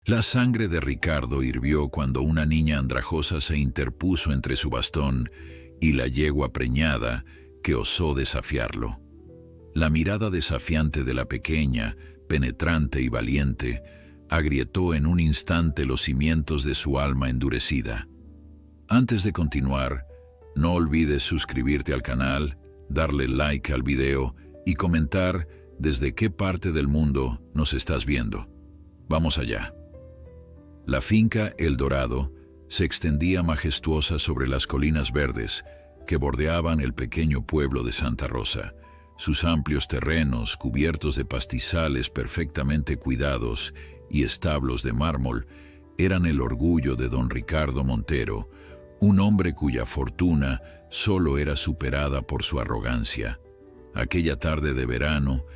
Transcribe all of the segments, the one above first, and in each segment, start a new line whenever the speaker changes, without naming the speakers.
La sangre de Ricardo hirvió cuando una niña andrajosa se interpuso entre su bastón y la yegua preñada que osó desafiarlo. La mirada desafiante de la pequeña, penetrante y valiente, agrietó en un instante los cimientos de su alma endurecida. Antes de continuar, no olvides suscribirte al canal, darle like al video y comentar desde qué parte del mundo nos estás viendo. Vamos allá. La finca El Dorado se extendía majestuosa sobre las colinas verdes que bordeaban el pequeño pueblo de Santa Rosa. Sus amplios terrenos, cubiertos de pastizales perfectamente cuidados y establos de mármol, eran el orgullo de don Ricardo Montero, un hombre cuya fortuna solo era superada por su arrogancia. Aquella tarde de verano,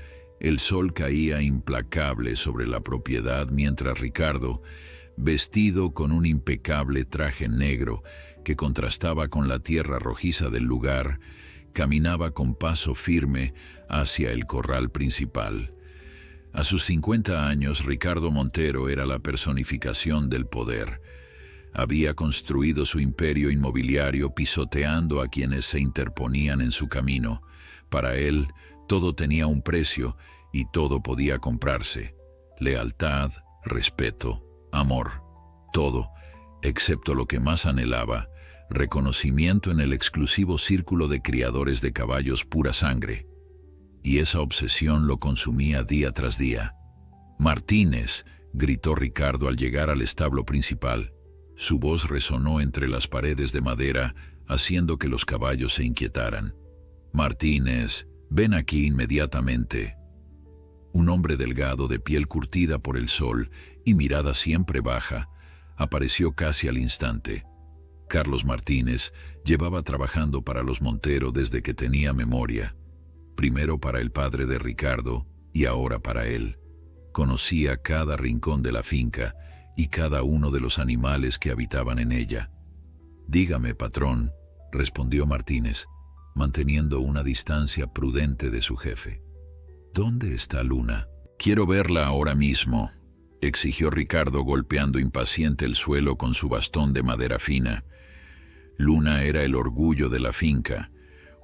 el sol caía implacable sobre la propiedad mientras Ricardo, vestido con un impecable traje negro que contrastaba con la tierra rojiza del lugar, caminaba con paso firme hacia el corral principal. A sus 50 años, Ricardo Montero era la personificación del poder. Había construido su imperio inmobiliario pisoteando a quienes se interponían en su camino. Para él, todo tenía un precio y todo podía comprarse. Lealtad, respeto, amor, todo, excepto lo que más anhelaba, reconocimiento en el exclusivo círculo de criadores de caballos pura sangre. Y esa obsesión lo consumía día tras día. «Martínez», gritó Ricardo al llegar al establo principal. Su voz resonó entre las paredes de madera, haciendo que los caballos se inquietaran. «Martínez, ven aquí inmediatamente». Un hombre delgado, de piel curtida por el sol y mirada siempre baja, apareció casi al instante. Carlos Martínez llevaba trabajando para los Montero desde que tenía memoria. Primero para el padre de Ricardo y ahora para él. Conocía cada rincón de la finca y cada uno de los animales que habitaban en ella. «Dígame, patrón», respondió Martínez, manteniendo una distancia prudente de su jefe. «¿Dónde está Luna?» «Quiero verla ahora mismo», exigió Ricardo, golpeando impaciente el suelo con su bastón de madera fina. Luna era el orgullo de la finca,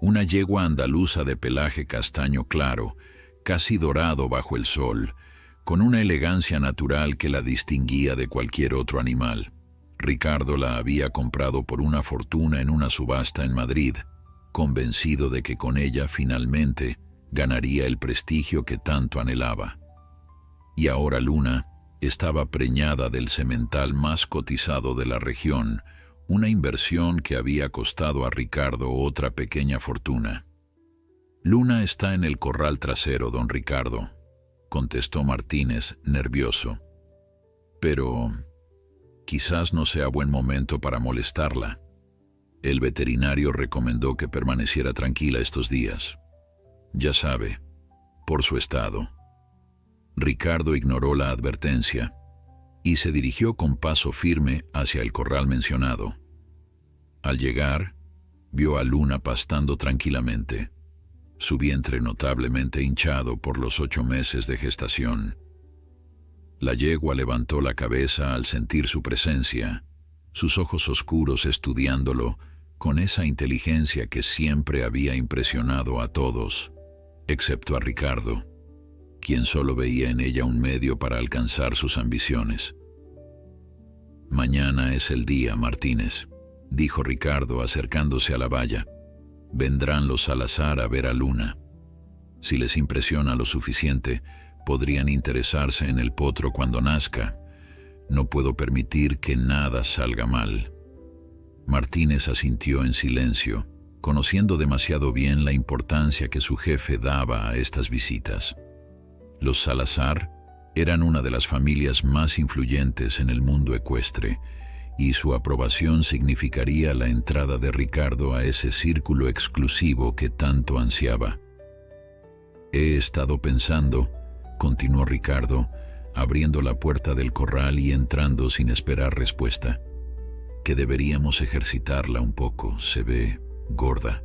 una yegua andaluza de pelaje castaño claro, casi dorado bajo el sol, con una elegancia natural que la distinguía de cualquier otro animal. Ricardo la había comprado por una fortuna en una subasta en Madrid, convencido de que con ella finalmente ganaría el prestigio que tanto anhelaba. Y ahora Luna estaba preñada del semental más cotizado de la región, una inversión que había costado a Ricardo otra pequeña fortuna. «Luna está en el corral trasero, don Ricardo», contestó Martínez, nervioso. «Pero quizás no sea buen momento para molestarla. El veterinario recomendó que permaneciera tranquila estos días. Ya sabe, por su estado». Ricardo ignoró la advertencia y se dirigió con paso firme hacia el corral mencionado. Al llegar, vio a Luna pastando tranquilamente, su vientre notablemente hinchado por los 8 meses de gestación. La yegua levantó la cabeza al sentir su presencia, sus ojos oscuros estudiándolo con esa inteligencia que siempre había impresionado a todos, excepto a Ricardo, quien solo veía en ella un medio para alcanzar sus ambiciones. «Mañana es el día, Martínez», dijo Ricardo acercándose a la valla. «Vendrán los Salazar a ver a Luna. Si les impresiona lo suficiente, podrían interesarse en el potro cuando nazca. No puedo permitir que nada salga mal». Martínez asintió en silencio, conociendo demasiado bien la importancia que su jefe daba a estas visitas. Los Salazar eran una de las familias más influyentes en el mundo ecuestre, y su aprobación significaría la entrada de Ricardo a ese círculo exclusivo que tanto ansiaba. «He estado pensando», continuó Ricardo, abriendo la puerta del corral y entrando sin esperar respuesta, «que deberíamos ejercitarla un poco, se ve gorda».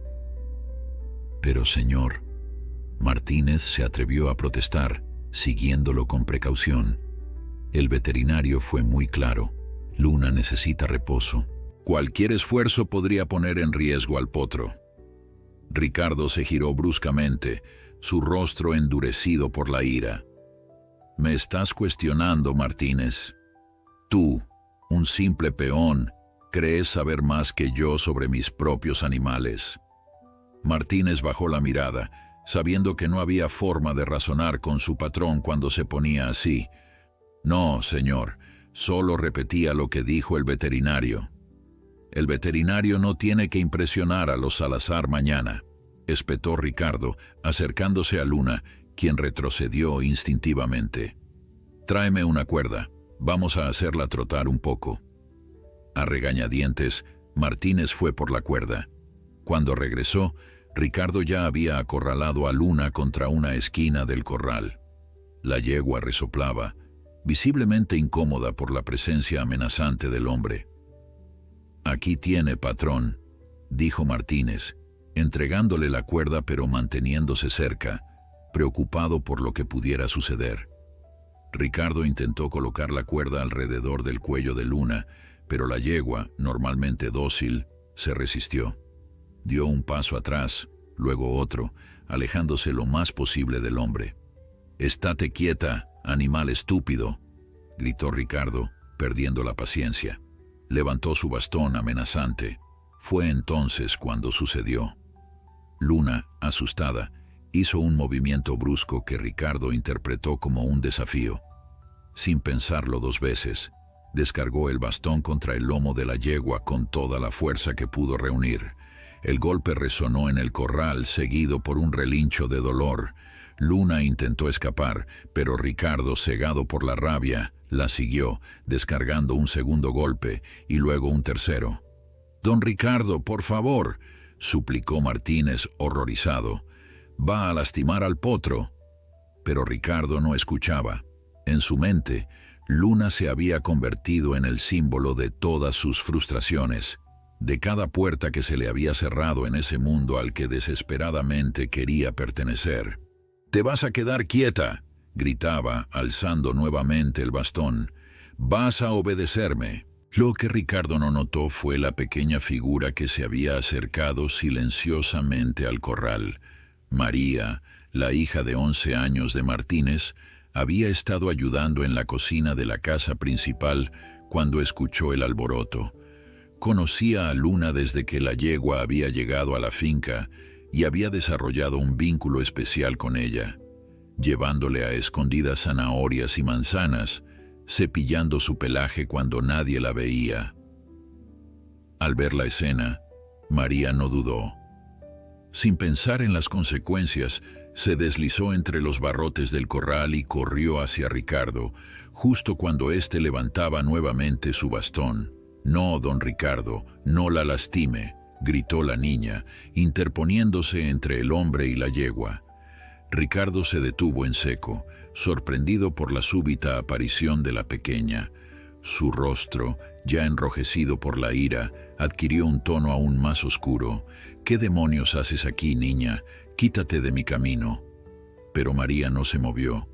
«Pero, señor», Martínez se atrevió a protestar, siguiéndolo con precaución, El veterinario fue muy claro. Luna necesita reposo. Cualquier esfuerzo podría poner en riesgo al potro. Ricardo se giró bruscamente, su rostro endurecido por la ira. «Me estás cuestionando, Martínez. Tú, un simple peón, crees saber más que yo sobre mis propios animales». Martínez bajó la mirada, sabiendo que no había forma de razonar con su patrón cuando se ponía así. «No, señor, solo repetía lo que dijo el veterinario». «El veterinario no tiene que impresionar a los Salazar mañana», espetó Ricardo, acercándose a Luna, quien retrocedió instintivamente. «Tráeme una cuerda, vamos a hacerla trotar un poco». A regañadientes, Martínez fue por la cuerda. Cuando regresó, Ricardo ya había acorralado a Luna contra una esquina del corral. La yegua resoplaba, visiblemente incómoda por la presencia amenazante del hombre. «Aquí tiene, patrón», dijo Martínez, entregándole la cuerda pero manteniéndose cerca, preocupado por lo que pudiera suceder. Ricardo intentó colocar la cuerda alrededor del cuello de Luna, pero la yegua, normalmente dócil, se resistió. Dio un paso atrás, luego otro, alejándose lo más posible del hombre. «Estate quieta, animal estúpido», gritó Ricardo, perdiendo la paciencia. Levantó su bastón amenazante. Fue entonces cuando sucedió. Luna, asustada, hizo un movimiento brusco que Ricardo interpretó como un desafío. Sin pensarlo dos veces, descargó el bastón contra el lomo de la yegua con toda la fuerza que pudo reunir. El golpe resonó en el corral, seguido por un relincho de dolor. Luna intentó escapar, pero Ricardo, cegado por la rabia, la siguió, descargando un segundo golpe y luego un tercero. «Don Ricardo, por favor», suplicó Martínez, horrorizado. «Va a lastimar al potro». Pero Ricardo no escuchaba. En su mente, Luna se había convertido en el símbolo de todas sus frustraciones, de cada puerta que se le había cerrado en ese mundo al que desesperadamente quería pertenecer. «Te vas a quedar quieta», gritaba, alzando nuevamente el bastón. «Vas a obedecerme». Lo que Ricardo no notó fue la pequeña figura que se había acercado silenciosamente al corral. María, la hija de 11 años de Martínez, había estado ayudando en la cocina de la casa principal cuando escuchó el alboroto. Conocía a Luna desde que la yegua había llegado a la finca y había desarrollado un vínculo especial con ella, llevándole a escondidas zanahorias y manzanas, cepillando su pelaje cuando nadie la veía. Al ver la escena, María no dudó. Sin pensar en las consecuencias, se deslizó entre los barrotes del corral y corrió hacia Ricardo, justo cuando éste levantaba nuevamente su bastón. «No, don Ricardo, no la lastime», gritó la niña, interponiéndose entre el hombre y la yegua. Ricardo se detuvo en seco, sorprendido por la súbita aparición de la pequeña. Su rostro, ya enrojecido por la ira, adquirió un tono aún más oscuro. «¿Qué demonios haces aquí, niña? Quítate de mi camino». Pero María no se movió.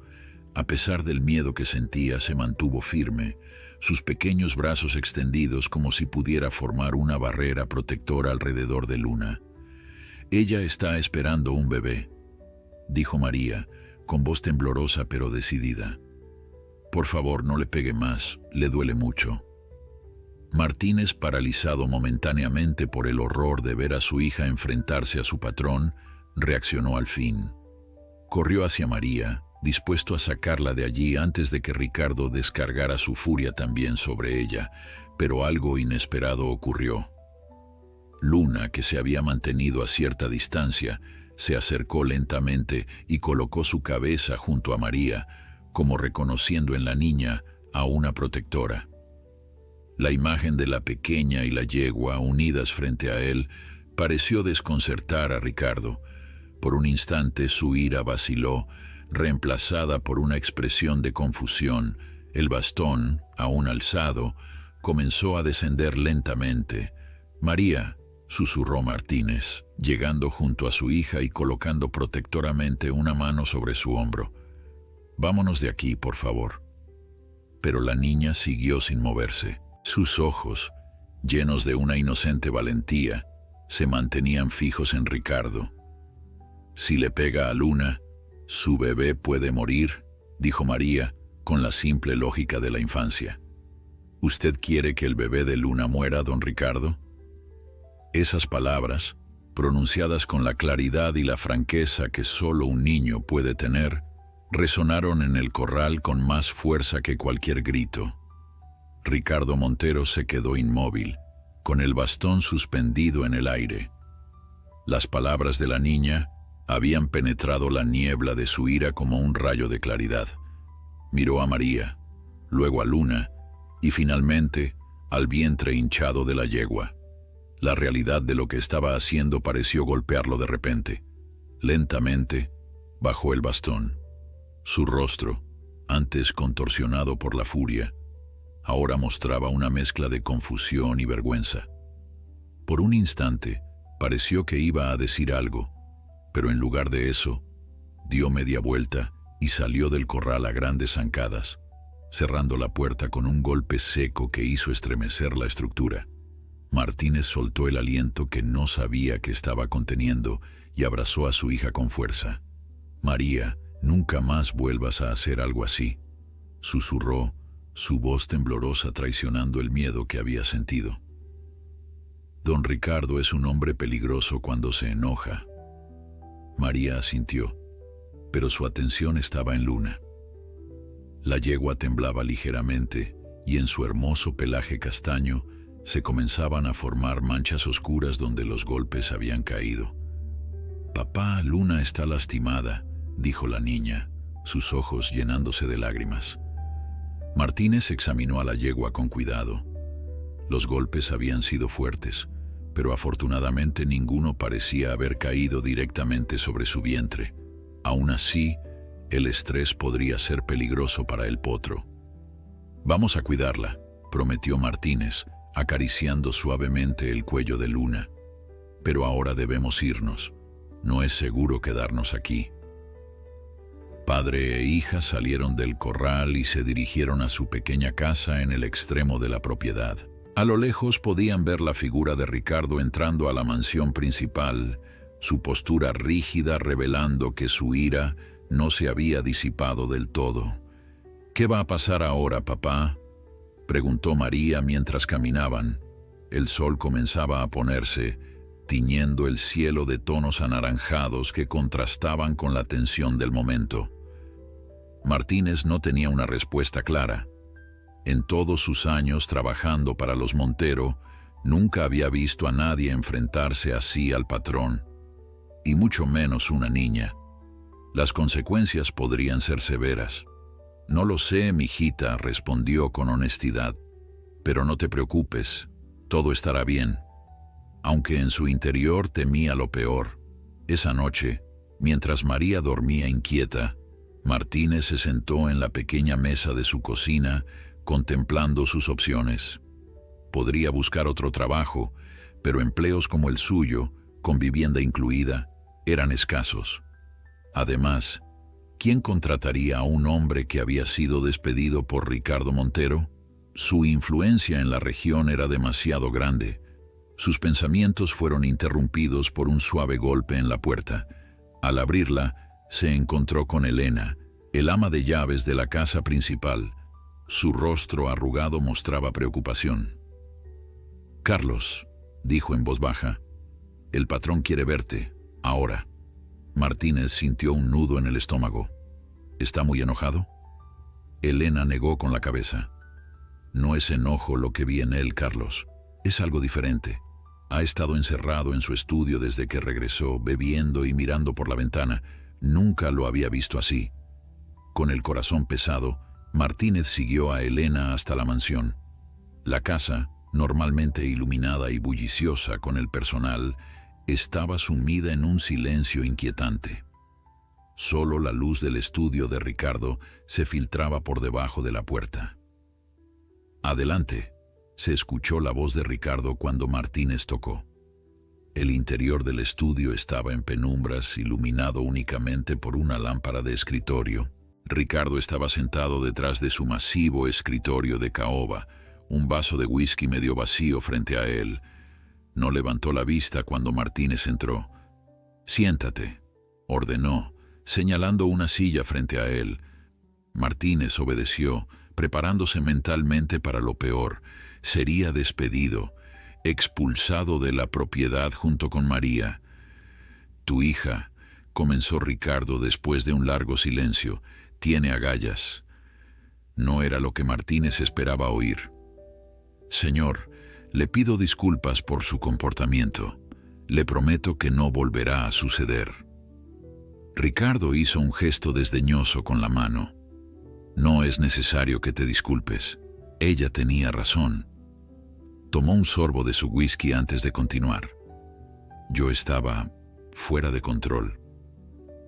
A pesar del miedo que sentía, se mantuvo firme, sus pequeños brazos extendidos como si pudiera formar una barrera protectora alrededor de Luna. «Ella está esperando un bebé», dijo María, con voz temblorosa pero decidida. «Por favor, no le pegue más, le duele mucho». Martínez, paralizado momentáneamente por el horror de ver a su hija enfrentarse a su patrón, reaccionó al fin. Corrió hacia María, dispuesto a sacarla de allí antes de que Ricardo descargara su furia también sobre ella, pero algo inesperado ocurrió. Luna, que se había mantenido a cierta distancia, se acercó lentamente y colocó su cabeza junto a María, como reconociendo en la niña a una protectora. La imagen de la pequeña y la yegua unidas frente a él pareció desconcertar a Ricardo. Por un instante su ira vaciló, reemplazada por una expresión de confusión. El bastón, aún alzado, comenzó a descender lentamente. «María», susurró Martínez, llegando junto a su hija y colocando protectoramente una mano sobre su hombro. «Vámonos de aquí, por favor». Pero la niña siguió sin moverse. Sus ojos, llenos de una inocente valentía, se mantenían fijos en Ricardo. «Si le pega a Luna, su bebé puede morir», dijo María, con la simple lógica de la infancia. «¿Usted quiere que el bebé de Luna muera, don Ricardo?». Esas palabras, pronunciadas con la claridad y la franqueza que solo un niño puede tener, resonaron en el corral con más fuerza que cualquier grito. Ricardo Montero se quedó inmóvil, con el bastón suspendido en el aire. Las palabras de la niña habían penetrado la niebla de su ira como un rayo de claridad. Miró a María, luego a Luna y finalmente al vientre hinchado de la yegua. La realidad de lo que estaba haciendo pareció golpearlo de repente. Lentamente bajó el bastón. Su rostro, antes contorsionado por la furia, ahora mostraba una mezcla de confusión y vergüenza. Por un instante pareció que iba a decir algo, pero en lugar de eso, dio media vuelta y salió del corral a grandes zancadas, cerrando la puerta con un golpe seco que hizo estremecer la estructura. Martínez soltó el aliento que no sabía que estaba conteniendo y abrazó a su hija con fuerza. «María, nunca más vuelvas a hacer algo así», susurró, su voz temblorosa traicionando el miedo que había sentido. «Don Ricardo es un hombre peligroso cuando se enoja». María asintió, pero su atención estaba en Luna. La yegua temblaba ligeramente y en su hermoso pelaje castaño se comenzaban a formar manchas oscuras donde los golpes habían caído. «Papá, Luna está lastimada», dijo la niña, sus ojos llenándose de lágrimas. Martínez examinó a la yegua con cuidado. Los golpes habían sido fuertes, pero afortunadamente ninguno parecía haber caído directamente sobre su vientre. Aún así, el estrés podría ser peligroso para el potro. «Vamos a cuidarla», prometió Martínez, acariciando suavemente el cuello de Luna. «Pero ahora debemos irnos. No es seguro quedarnos aquí». Padre e hija salieron del corral y se dirigieron a su pequeña casa en el extremo de la propiedad. A lo lejos podían ver la figura de Ricardo entrando a la mansión principal, su postura rígida revelando que su ira no se había disipado del todo. «¿Qué va a pasar ahora, papá?», preguntó María mientras caminaban. El sol comenzaba a ponerse, tiñendo el cielo de tonos anaranjados que contrastaban con la tensión del momento. Martínez no tenía una respuesta clara. En todos sus años trabajando para los Montero, nunca había visto a nadie enfrentarse así al patrón, y mucho menos una niña. Las consecuencias podrían ser severas. «No lo sé, mijita», respondió con honestidad, «pero no te preocupes, todo estará bien». Aunque en su interior temía lo peor, esa noche, mientras María dormía inquieta, Martínez se sentó en la pequeña mesa de su cocina, contemplando sus opciones. Podría buscar otro trabajo, pero empleos como el suyo, con vivienda incluida, eran escasos. Además, ¿quién contrataría a un hombre que había sido despedido por Ricardo Montero? Su influencia en la región era demasiado grande. Sus pensamientos fueron interrumpidos por un suave golpe en la puerta. Al abrirla, se encontró con Elena, el ama de llaves de la casa principal. Su rostro arrugado mostraba preocupación. «Carlos», dijo en voz baja, «el patrón quiere verte, ahora». Martínez sintió un nudo en el estómago. «¿Está muy enojado?». Elena negó con la cabeza. «No es enojo lo que vi en él, Carlos. Es algo diferente. Ha estado encerrado en su estudio desde que regresó, bebiendo y mirando por la ventana. Nunca lo había visto así». Con el corazón pesado, Martínez siguió a Elena hasta la mansión. La casa, normalmente iluminada y bulliciosa con el personal, estaba sumida en un silencio inquietante. Solo la luz del estudio de Ricardo se filtraba por debajo de la puerta. «Adelante», se escuchó la voz de Ricardo cuando Martínez tocó. El interior del estudio estaba en penumbras, iluminado únicamente por una lámpara de escritorio. Ricardo estaba sentado detrás de su masivo escritorio de caoba, un vaso de whisky medio vacío frente a él. No levantó la vista cuando Martínez entró. «Siéntate», ordenó, señalando una silla frente a él. Martínez obedeció, preparándose mentalmente para lo peor. Sería despedido, expulsado de la propiedad junto con María. «Tu hija», comenzó Ricardo después de un largo silencio, «tiene agallas». No era lo que Martínez esperaba oír. «Señor, le pido disculpas por su comportamiento. Le prometo que no volverá a suceder». Ricardo hizo un gesto desdeñoso con la mano. «No es necesario que te disculpes. Ella tenía razón». Tomó un sorbo de su whisky antes de continuar. «Yo estaba fuera de control».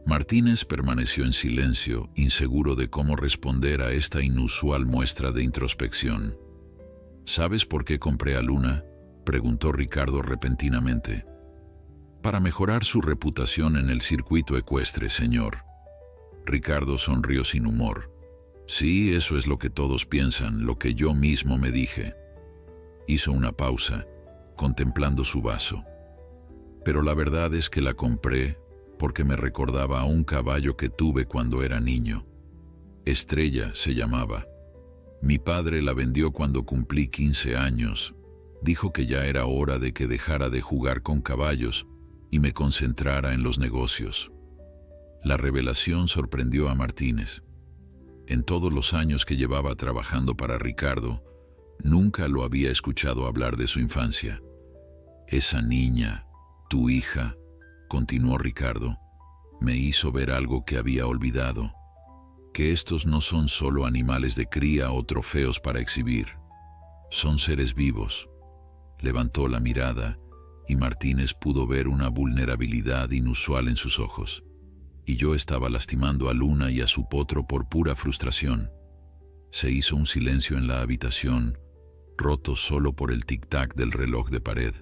Martínez permaneció en silencio, inseguro de cómo responder a esta inusual muestra de introspección. «¿Sabes por qué compré a Luna?», preguntó Ricardo repentinamente. «Para mejorar su reputación en el circuito ecuestre, señor». Ricardo sonrió sin humor. «Sí, eso es lo que todos piensan, lo que yo mismo me dije». Hizo una pausa, contemplando su vaso. «Pero la verdad es que la compré porque me recordaba a un caballo que tuve cuando era niño. Estrella se llamaba. Mi padre la vendió cuando cumplí 15 años. Dijo que ya era hora de que dejara de jugar con caballos y me concentrara en los negocios». La revelación sorprendió a Martínez. En todos los años que llevaba trabajando para Ricardo, nunca lo había escuchado hablar de su infancia. «Esa niña, tu hija», continuó Ricardo, «me hizo ver algo que había olvidado, que estos no son solo animales de cría o trofeos para exhibir. Son seres vivos». Levantó la mirada y Martínez pudo ver una vulnerabilidad inusual en sus ojos. «Y yo estaba lastimando a Luna y a su potro por pura frustración». Se hizo un silencio en la habitación, roto solo por el tic-tac del reloj de pared.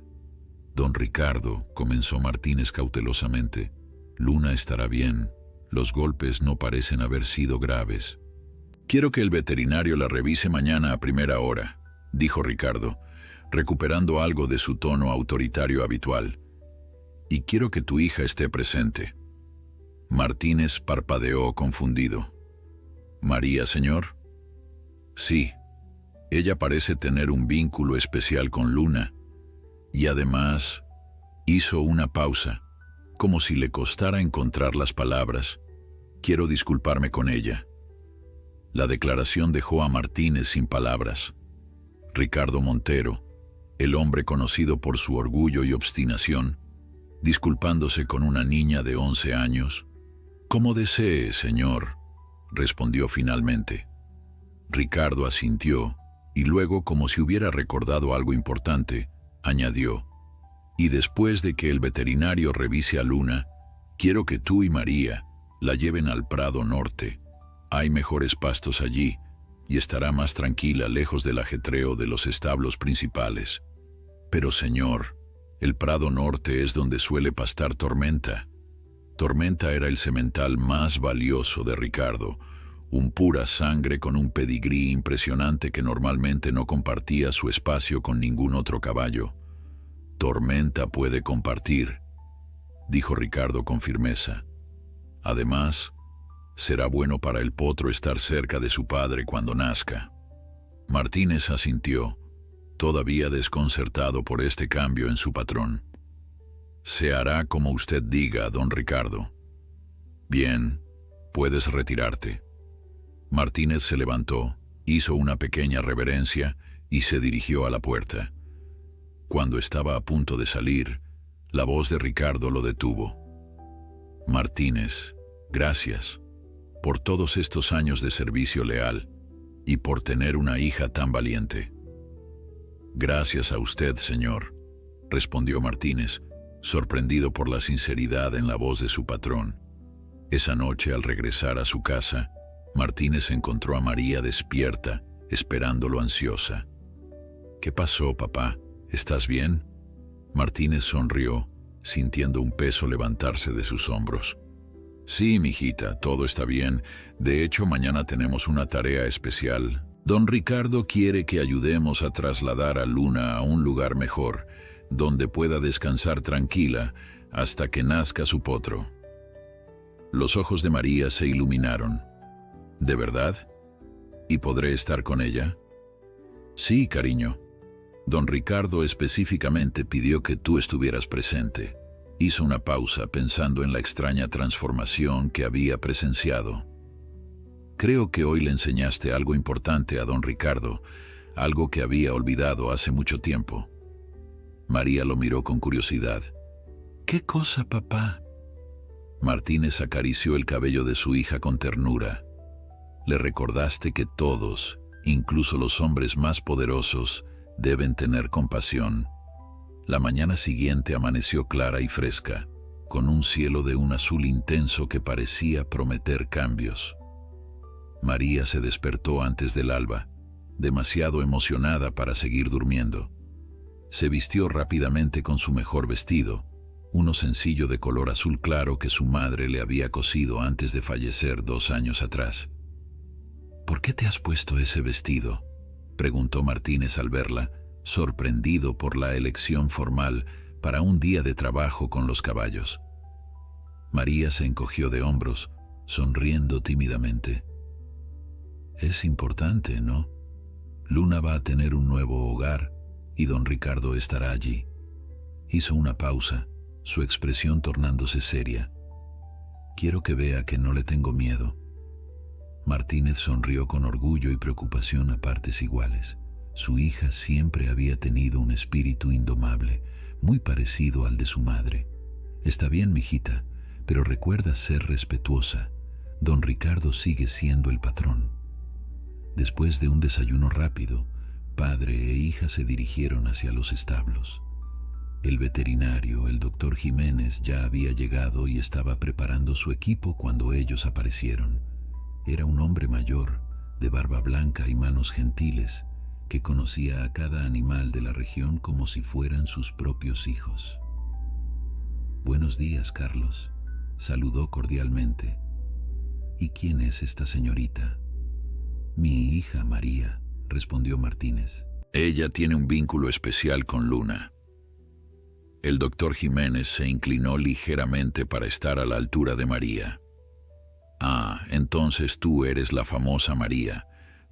«Don Ricardo», comenzó Martínez cautelosamente, «Luna estará bien. Los golpes no parecen haber sido graves». «Quiero que el veterinario la revise mañana a primera hora», dijo Ricardo, recuperando algo de su tono autoritario habitual. «Y quiero que tu hija esté presente». Martínez parpadeó confundido. «¿María, señor?» «Sí. Ella parece tener un vínculo especial con Luna. Y además», hizo una pausa, como si le costara encontrar las palabras, «quiero disculparme con ella». La declaración dejó a Martínez sin palabras. Ricardo Montero, el hombre conocido por su orgullo y obstinación, disculpándose con una niña de 11 años. «Como desee, señor», respondió finalmente. Ricardo asintió y luego, como si hubiera recordado algo importante, añadió: «Y después de que el veterinario revise a Luna, quiero que tú y María la lleven al Prado Norte. Hay mejores pastos allí y estará más tranquila lejos del ajetreo de los establos principales». «Pero, señor, el Prado Norte es donde suele pastar Tormenta». Tormenta era el semental más valioso de Ricardo, un pura sangre con un pedigrí impresionante que normalmente no compartía su espacio con ningún otro caballo. «Tormenta puede compartir», dijo Ricardo con firmeza. «Además, será bueno para el potro estar cerca de su padre cuando nazca». Martínez asintió, todavía desconcertado por este cambio en su patrón. «Se hará como usted diga, don Ricardo». «Bien, puedes retirarte». Martínez se levantó, hizo una pequeña reverencia y se dirigió a la puerta. Cuando estaba a punto de salir, la voz de Ricardo lo detuvo. «Martínez, gracias por todos estos años de servicio leal y por tener una hija tan valiente». «Gracias a usted, señor», respondió Martínez, sorprendido por la sinceridad en la voz de su patrón. Esa noche, al regresar a su casa, Martínez encontró a María despierta, esperándolo ansiosa. «¿Qué pasó, papá? ¿Estás bien?». Martínez sonrió, sintiendo un peso levantarse de sus hombros. Sí, mijita, todo está bien. De hecho, mañana tenemos una tarea especial. Don Ricardo quiere que ayudemos a trasladar a Luna a un lugar mejor, donde pueda descansar tranquila hasta que nazca su potro. Los ojos de María se iluminaron. ¿De verdad? ¿Y podré estar con ella? Sí, cariño. Don Ricardo específicamente pidió que tú estuvieras presente. Hizo una pausa pensando en la extraña transformación que había presenciado. Creo que hoy le enseñaste algo importante a don Ricardo, algo que había olvidado hace mucho tiempo. María lo miró con curiosidad. ¿Qué cosa, papá? Martínez acarició el cabello de su hija con ternura. Le recordaste que todos, incluso los hombres más poderosos, deben tener compasión. La mañana siguiente amaneció clara y fresca, con un cielo de un azul intenso que parecía prometer cambios. María se despertó antes del alba, demasiado emocionada para seguir durmiendo. Se vistió rápidamente con su mejor vestido, uno sencillo de color azul claro que su madre le había cosido antes de fallecer 2 años atrás. ¿Por qué te has puesto ese vestido?, preguntó Martínez al verla, sorprendido por la elección formal para un día de trabajo con los caballos. María se encogió de hombros, sonriendo tímidamente. Es importante, ¿no? Luna va a tener un nuevo hogar y don Ricardo estará allí. Hizo una pausa, su expresión tornándose seria. Quiero que vea que no le tengo miedo. Martínez sonrió con orgullo y preocupación a partes iguales. Su hija siempre había tenido un espíritu indomable, muy parecido al de su madre. Está bien, mijita, pero recuerda ser respetuosa. Don Ricardo sigue siendo el patrón. Después de un desayuno rápido, padre e hija se dirigieron hacia los establos. El veterinario, el doctor Jiménez, ya había llegado y estaba preparando su equipo cuando ellos aparecieron. Era un hombre mayor, de barba blanca y manos gentiles, que conocía a cada animal de la región como si fueran sus propios hijos. Buenos días, Carlos, saludó cordialmente. ¿Y quién es esta señorita? Mi hija María, respondió Martínez. Ella tiene un vínculo especial con Luna. El doctor Jiménez se inclinó ligeramente para estar a la altura de María. Ah, entonces tú eres la famosa María.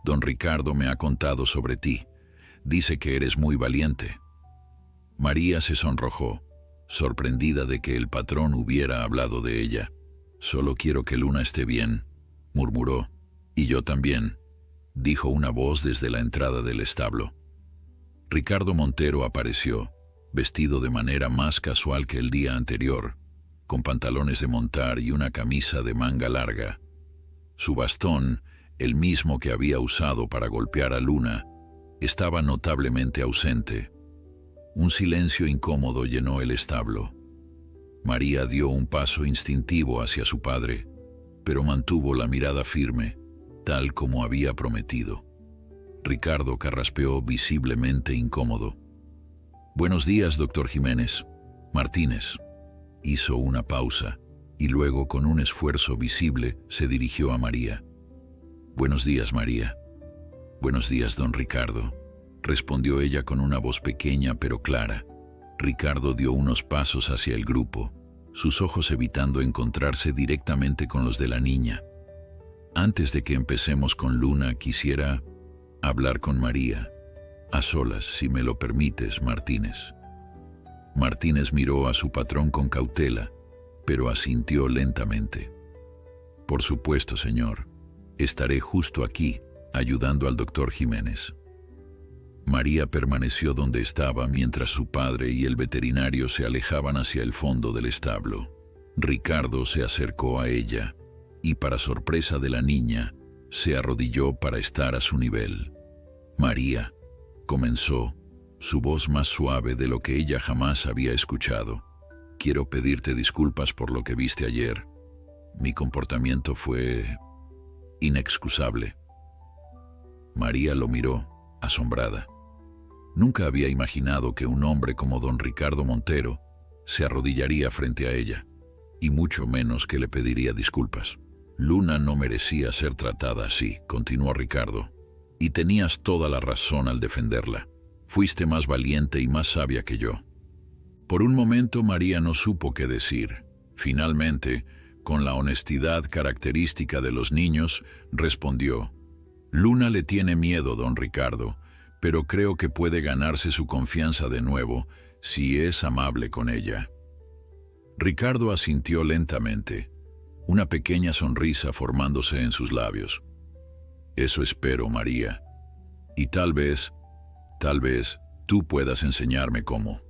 Don Ricardo me ha contado sobre ti. Dice que eres muy valiente. María se sonrojó, sorprendida de que el patrón hubiera hablado de ella. Solo quiero que Luna esté bien, murmuró. Y yo también, dijo una voz desde la entrada del establo. Ricardo Montero apareció, vestido de manera más casual que el día anterior, con pantalones de montar y una camisa de manga larga. Su bastón, el mismo que había usado para golpear a Luna, estaba notablemente ausente. Un silencio incómodo llenó el establo. María dio un paso instintivo hacia su padre, pero mantuvo la mirada firme, tal como había prometido. Ricardo carraspeó visiblemente incómodo. Buenos días, doctor Jiménez. Martínez. Hizo una pausa y luego, con un esfuerzo visible, se dirigió a María. Buenos días, María. Buenos días, don Ricardo, respondió ella con una voz pequeña pero clara. Ricardo dio unos pasos hacia el grupo, sus ojos evitando encontrarse directamente con los de la niña. Antes de que empecemos con Luna, quisiera hablar con María, a solas, si me lo permites, Martínez. Martínez miró a su patrón con cautela, pero asintió lentamente. Por supuesto, señor. Estaré justo aquí, ayudando al doctor Jiménez. María permaneció donde estaba mientras su padre y el veterinario se alejaban hacia el fondo del establo. Ricardo se acercó a ella y, para sorpresa de la niña, se arrodilló para estar a su nivel. María, comenzó, su voz más suave de lo que ella jamás había escuchado. Quiero pedirte disculpas por lo que viste ayer. Mi comportamiento fue inexcusable. María lo miró, asombrada. Nunca había imaginado que un hombre como don Ricardo Montero se arrodillaría frente a ella, y mucho menos que le pediría disculpas. Luna no merecía ser tratada así, continuó Ricardo, y tenías toda la razón al defenderla. Fuiste más valiente y más sabia que yo. Por un momento María no supo qué decir. Finalmente, con la honestidad característica de los niños, respondió: Luna le tiene miedo, don Ricardo, pero creo que puede ganarse su confianza de nuevo si es amable con ella. Ricardo asintió lentamente, una pequeña sonrisa formándose en sus labios. Eso espero, María. Y tal vez, tú puedas enseñarme cómo.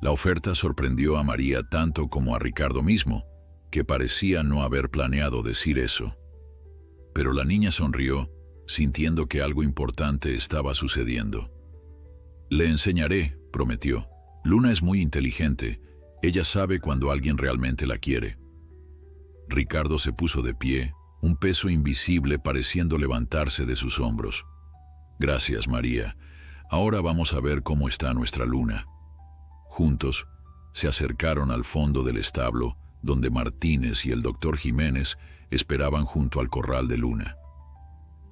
La oferta sorprendió a María tanto como a Ricardo mismo, que parecía no haber planeado decir eso. Pero la niña sonrió, sintiendo que algo importante estaba sucediendo. Le enseñaré, prometió. Luna es muy inteligente. Ella sabe cuando alguien realmente la quiere. Ricardo se puso de pie, un peso invisible pareciendo levantarse de sus hombros. Gracias, María. Ahora vamos a ver cómo está nuestra Luna. Juntos, se acercaron al fondo del establo, donde Martínez y el doctor Jiménez esperaban junto al corral de Luna.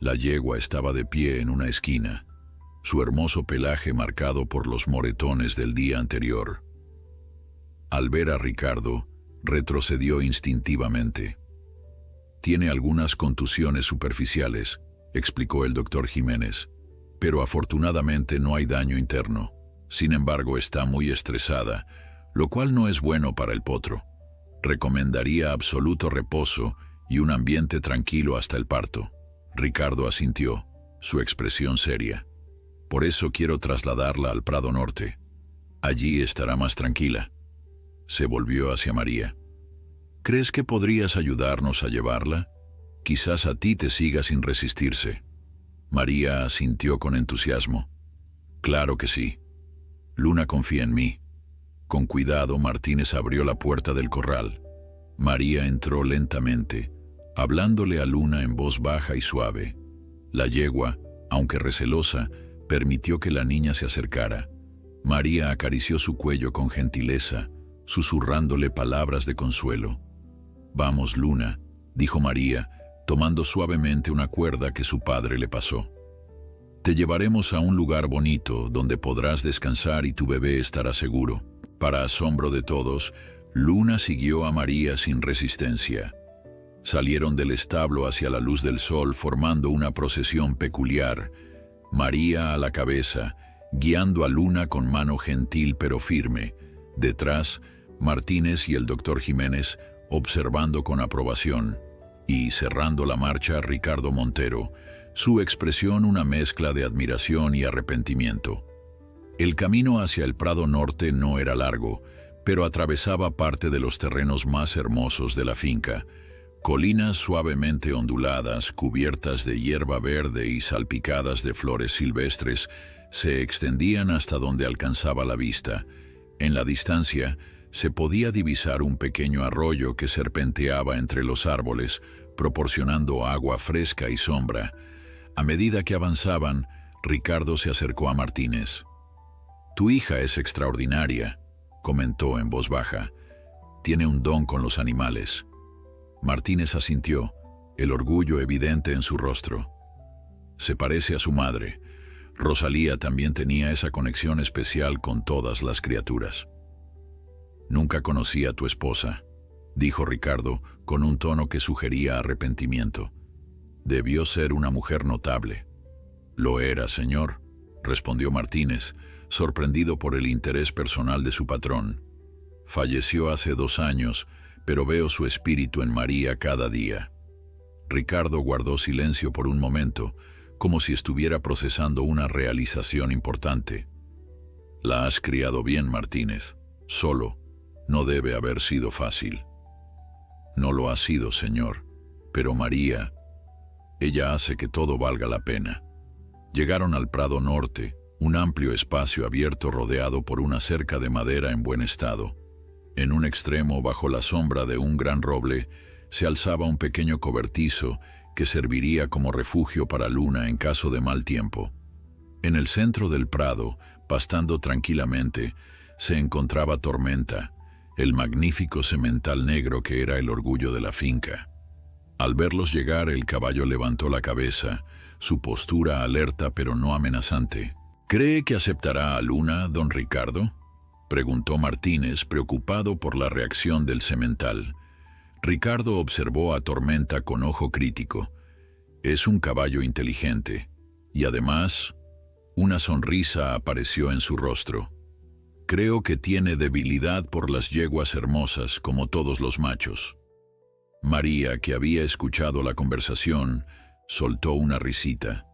La yegua estaba de pie en una esquina, su hermoso pelaje marcado por los moretones del día anterior. Al ver a Ricardo, retrocedió instintivamente. Tiene algunas contusiones superficiales, explicó el doctor Jiménez, pero afortunadamente no hay daño interno. Sin embargo, está muy estresada, lo cual no es bueno para el potro. Recomendaría absoluto reposo y un ambiente tranquilo hasta el parto. Ricardo asintió, su expresión seria. Por eso quiero trasladarla al Prado Norte. Allí estará más tranquila. Se volvió hacia María. ¿Crees que podrías ayudarnos a llevarla? Quizás a ti te siga sin resistirse. María asintió con entusiasmo. Claro que sí. Luna confía en mí. Con cuidado, Martínez abrió la puerta del corral. María entró lentamente, hablándole a Luna en voz baja y suave. La yegua, aunque recelosa, permitió que la niña se acercara. María acarició su cuello con gentileza, susurrándole palabras de consuelo. Vamos, Luna, dijo María, tomando suavemente una cuerda que su padre le pasó. Te llevaremos a un lugar bonito donde podrás descansar y tu bebé estará seguro. Para asombro de todos, Luna siguió a María sin resistencia. Salieron del establo hacia la luz del sol formando una procesión peculiar. María a la cabeza, guiando a Luna con mano gentil pero firme. Detrás, Martínez y el doctor Jiménez observando con aprobación. Y cerrando la marcha, Ricardo Montero, su expresión una mezcla de admiración y arrepentimiento. El camino hacia el Prado Norte no era largo, pero atravesaba parte de los terrenos más hermosos de la finca. Colinas suavemente onduladas, cubiertas de hierba verde y salpicadas de flores silvestres, se extendían hasta donde alcanzaba la vista. En la distancia, se podía divisar un pequeño arroyo que serpenteaba entre los árboles, proporcionando agua fresca y sombra. A medida que avanzaban, Ricardo se acercó a Martínez. «Tu hija es extraordinaria», comentó en voz baja. «Tiene un don con los animales». Martínez asintió, el orgullo evidente en su rostro. «Se parece a su madre. Rosalía también tenía esa conexión especial con todas las criaturas». «Nunca conocí a tu esposa», dijo Ricardo con un tono que sugería arrepentimiento. «Debió ser una mujer notable». «Lo era, señor», respondió Martínez, sorprendido por el interés personal de su patrón. «Falleció hace 2 años, pero veo su espíritu en María cada día». Ricardo guardó silencio por un momento, como si estuviera procesando una realización importante. «La has criado bien, Martínez. Solo, no debe haber sido fácil». «No lo ha sido, señor, pero María, ella hace que todo valga la pena». Llegaron al Prado Norte, un amplio espacio abierto rodeado por una cerca de madera en buen estado. En un extremo, bajo la sombra de un gran roble, se alzaba un pequeño cobertizo que serviría como refugio para Luna en caso de mal tiempo. En el centro del prado, pastando tranquilamente, se encontraba Tormenta, el magnífico semental negro que era el orgullo de la finca. Al verlos llegar, el caballo levantó la cabeza, su postura alerta pero no amenazante. ¿Cree que aceptará a Luna, don Ricardo?, preguntó Martínez, preocupado por la reacción del semental. Ricardo observó a Tormenta con ojo crítico. Es un caballo inteligente, y además, una sonrisa apareció en su rostro. Creo que tiene debilidad por las yeguas hermosas, como todos los machos. María, que había escuchado la conversación, soltó una risita.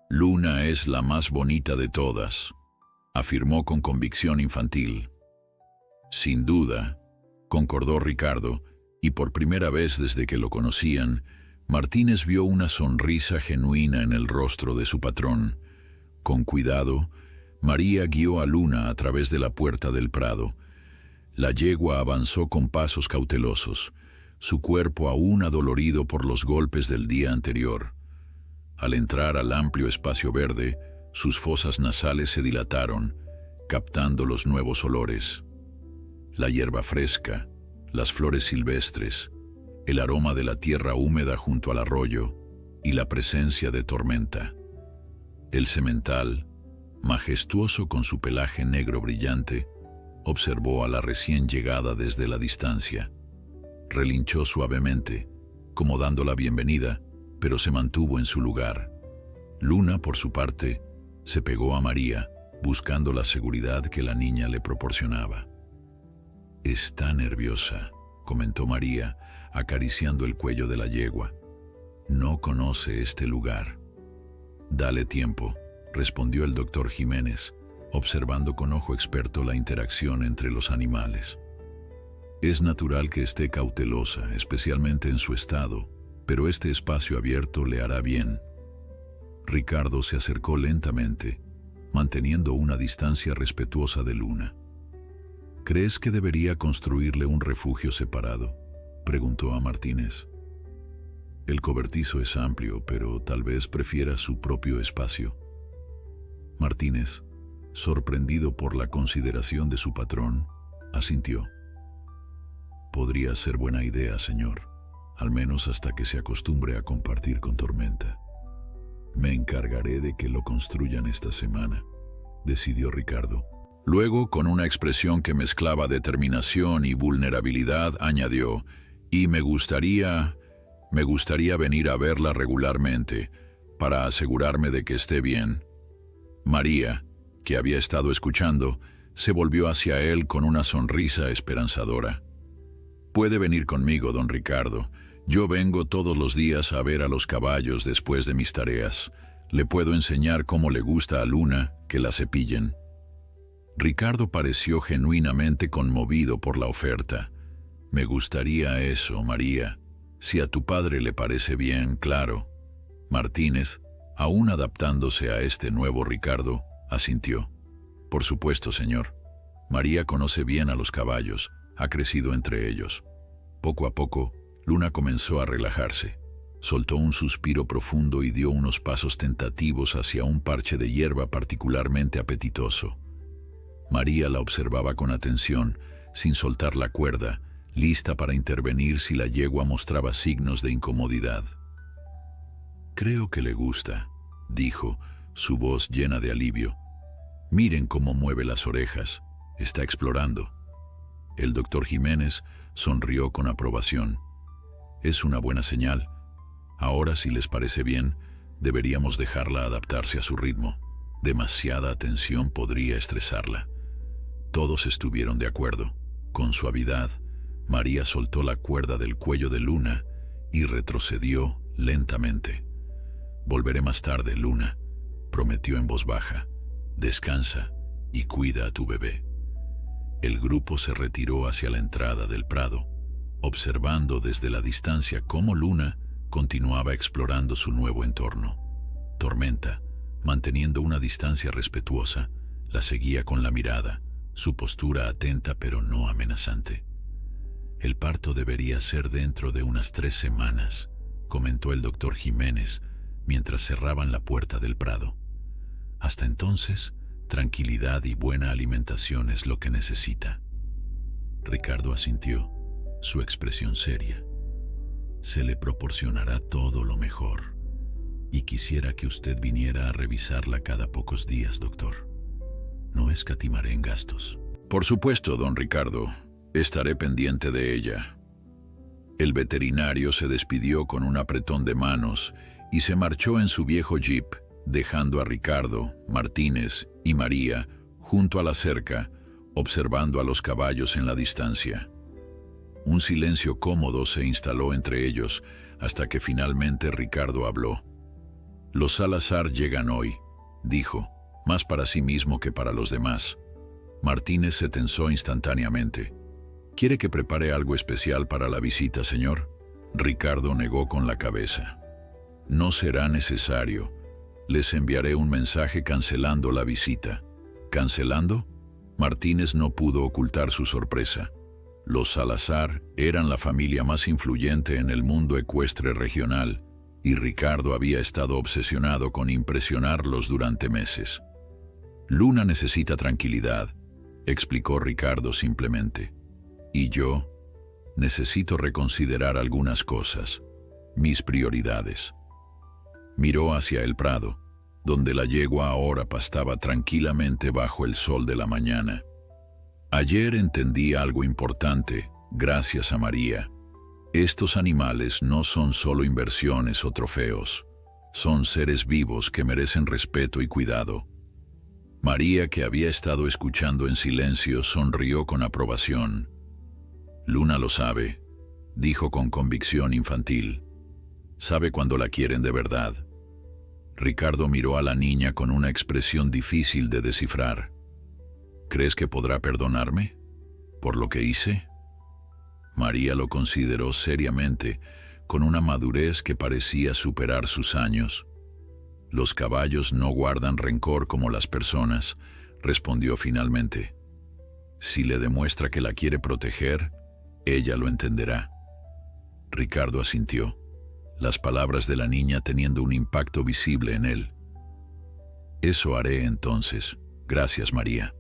Luna es la más bonita de todas, afirmó con convicción infantil. Sin duda, concordó Ricardo, y por primera vez desde que lo conocían, Martínez vio una sonrisa genuina en el rostro de su patrón. Con cuidado, María guió a Luna a través de la puerta del prado. La yegua avanzó con pasos cautelosos, su cuerpo aún adolorido por los golpes del día anterior. Al entrar al amplio espacio verde, sus fosas nasales se dilataron, captando los nuevos olores. La hierba fresca, las flores silvestres, el aroma de la tierra húmeda junto al arroyo y la presencia de Tormenta. El semental, majestuoso con su pelaje negro brillante, observó a la recién llegada desde la distancia. Relinchó suavemente, como dando la bienvenida, pero se mantuvo en su lugar. Luna, por su parte, se pegó a María, buscando la seguridad que la niña le proporcionaba. «Está nerviosa», comentó María, acariciando el cuello de la yegua. «No conoce este lugar». «Dale tiempo», respondió el doctor Jiménez, observando con ojo experto la interacción entre los animales. «Es natural que esté cautelosa, especialmente en su estado, pero este espacio abierto le hará bien». Ricardo se acercó lentamente, manteniendo una distancia respetuosa de Luna. «¿Crees que debería construirle un refugio separado?», preguntó a Martínez. «El cobertizo es amplio, pero tal vez prefiera su propio espacio». Martínez, sorprendido por la consideración de su patrón, asintió. «Podría ser buena idea, señor, al menos hasta que se acostumbre a compartir con Tormenta». «Me encargaré de que lo construyan esta semana», decidió Ricardo. Luego, con una expresión que mezclaba determinación y vulnerabilidad, añadió, «Y me gustaría venir a verla regularmente, para asegurarme de que esté bien». María, que había estado escuchando, se volvió hacia él con una sonrisa esperanzadora. «Puede venir conmigo, don Ricardo. Yo vengo todos los días a ver a los caballos después de mis tareas. Le puedo enseñar cómo le gusta a Luna que la cepillen». Ricardo pareció genuinamente conmovido por la oferta. «Me gustaría eso, María. Si a tu padre le parece bien, claro». Martínez, aún adaptándose a este nuevo Ricardo, asintió. «Por supuesto, señor. María conoce bien a los caballos, ha crecido entre ellos». Poco a poco, Luna comenzó a relajarse. Soltó un suspiro profundo y dio unos pasos tentativos hacia un parche de hierba particularmente apetitoso. María la observaba con atención, sin soltar la cuerda, lista para intervenir si la yegua mostraba signos de incomodidad. «Creo que le gusta», dijo, su voz llena de alivio. «Miren cómo mueve las orejas, está explorando». El doctor Jiménez sonrió con aprobación. «Es una buena señal. Ahora, si les parece bien, deberíamos dejarla adaptarse a su ritmo. Demasiada atención podría estresarla». Todos estuvieron de acuerdo. Con suavidad, María soltó la cuerda del cuello de Luna y retrocedió lentamente. «Volveré más tarde, Luna», prometió en voz baja. «Descansa y cuida a tu bebé». El grupo se retiró hacia la entrada del prado, observando desde la distancia cómo Luna continuaba explorando su nuevo entorno. Tormenta, manteniendo una distancia respetuosa, la seguía con la mirada, su postura atenta pero no amenazante. «El parto debería ser dentro de unas 3 semanas», comentó el doctor Jiménez mientras cerraban la puerta del prado. «Hasta entonces, tranquilidad y buena alimentación es lo que necesita». Ricardo asintió, su expresión seria. Se le proporcionará todo lo mejor. Y quisiera que usted viniera a revisarla cada pocos días, doctor. No escatimaré en gastos. Por supuesto, don Ricardo. Estaré pendiente de ella. El veterinario se despidió con un apretón de manos y se marchó en su viejo jeep, dejando a Ricardo, Martínez y María junto a la cerca, observando a los caballos en la distancia. Un silencio cómodo se instaló entre ellos hasta que finalmente Ricardo habló. «Los Salazar llegan hoy», dijo, más para sí mismo que para los demás. Martínez se tensó instantáneamente. «¿Quiere que prepare algo especial para la visita, señor?». Ricardo negó con la cabeza. «No será necesario. Les enviaré un mensaje cancelando la visita». ¿Cancelando? Martínez no pudo ocultar su sorpresa. Los Salazar eran la familia más influyente en el mundo ecuestre regional, y Ricardo había estado obsesionado con impresionarlos durante meses. «Luna necesita tranquilidad», explicó Ricardo simplemente. «Y yo necesito reconsiderar algunas cosas, mis prioridades». Miró hacia el prado, donde la yegua ahora pastaba tranquilamente bajo el sol de la mañana. «Ayer entendí algo importante, gracias a María. Estos animales no son solo inversiones o trofeos, son seres vivos que merecen respeto y cuidado». María, que había estado escuchando en silencio, sonrió con aprobación. «Luna lo sabe», dijo con convicción infantil. «Sabe cuando la quieren de verdad». Ricardo miró a la niña con una expresión difícil de descifrar. «¿Crees que podrá perdonarme por lo que hice?». María lo consideró seriamente, con una madurez que parecía superar sus años. «Los caballos no guardan rencor como las personas», respondió finalmente. «Si le demuestra que la quiere proteger, ella lo entenderá». Ricardo asintió, las palabras de la niña teniendo un impacto visible en él. «Eso haré entonces. Gracias, María».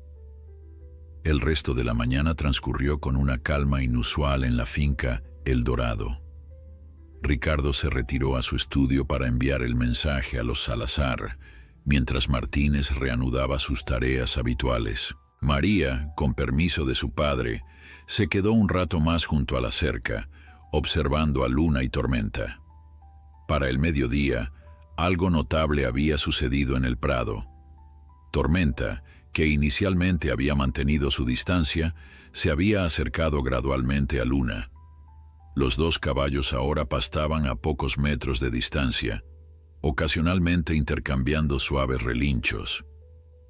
El resto de la mañana transcurrió con una calma inusual en la finca El Dorado. Ricardo se retiró a su estudio para enviar el mensaje a los Salazar, mientras Martínez reanudaba sus tareas habituales. María, con permiso de su padre, se quedó un rato más junto a la cerca, observando a Luna y Tormenta. Para el mediodía, algo notable había sucedido en el prado. Tormenta, que inicialmente había mantenido su distancia, se había acercado gradualmente a Luna. Los dos caballos ahora pastaban a pocos metros de distancia, ocasionalmente intercambiando suaves relinchos.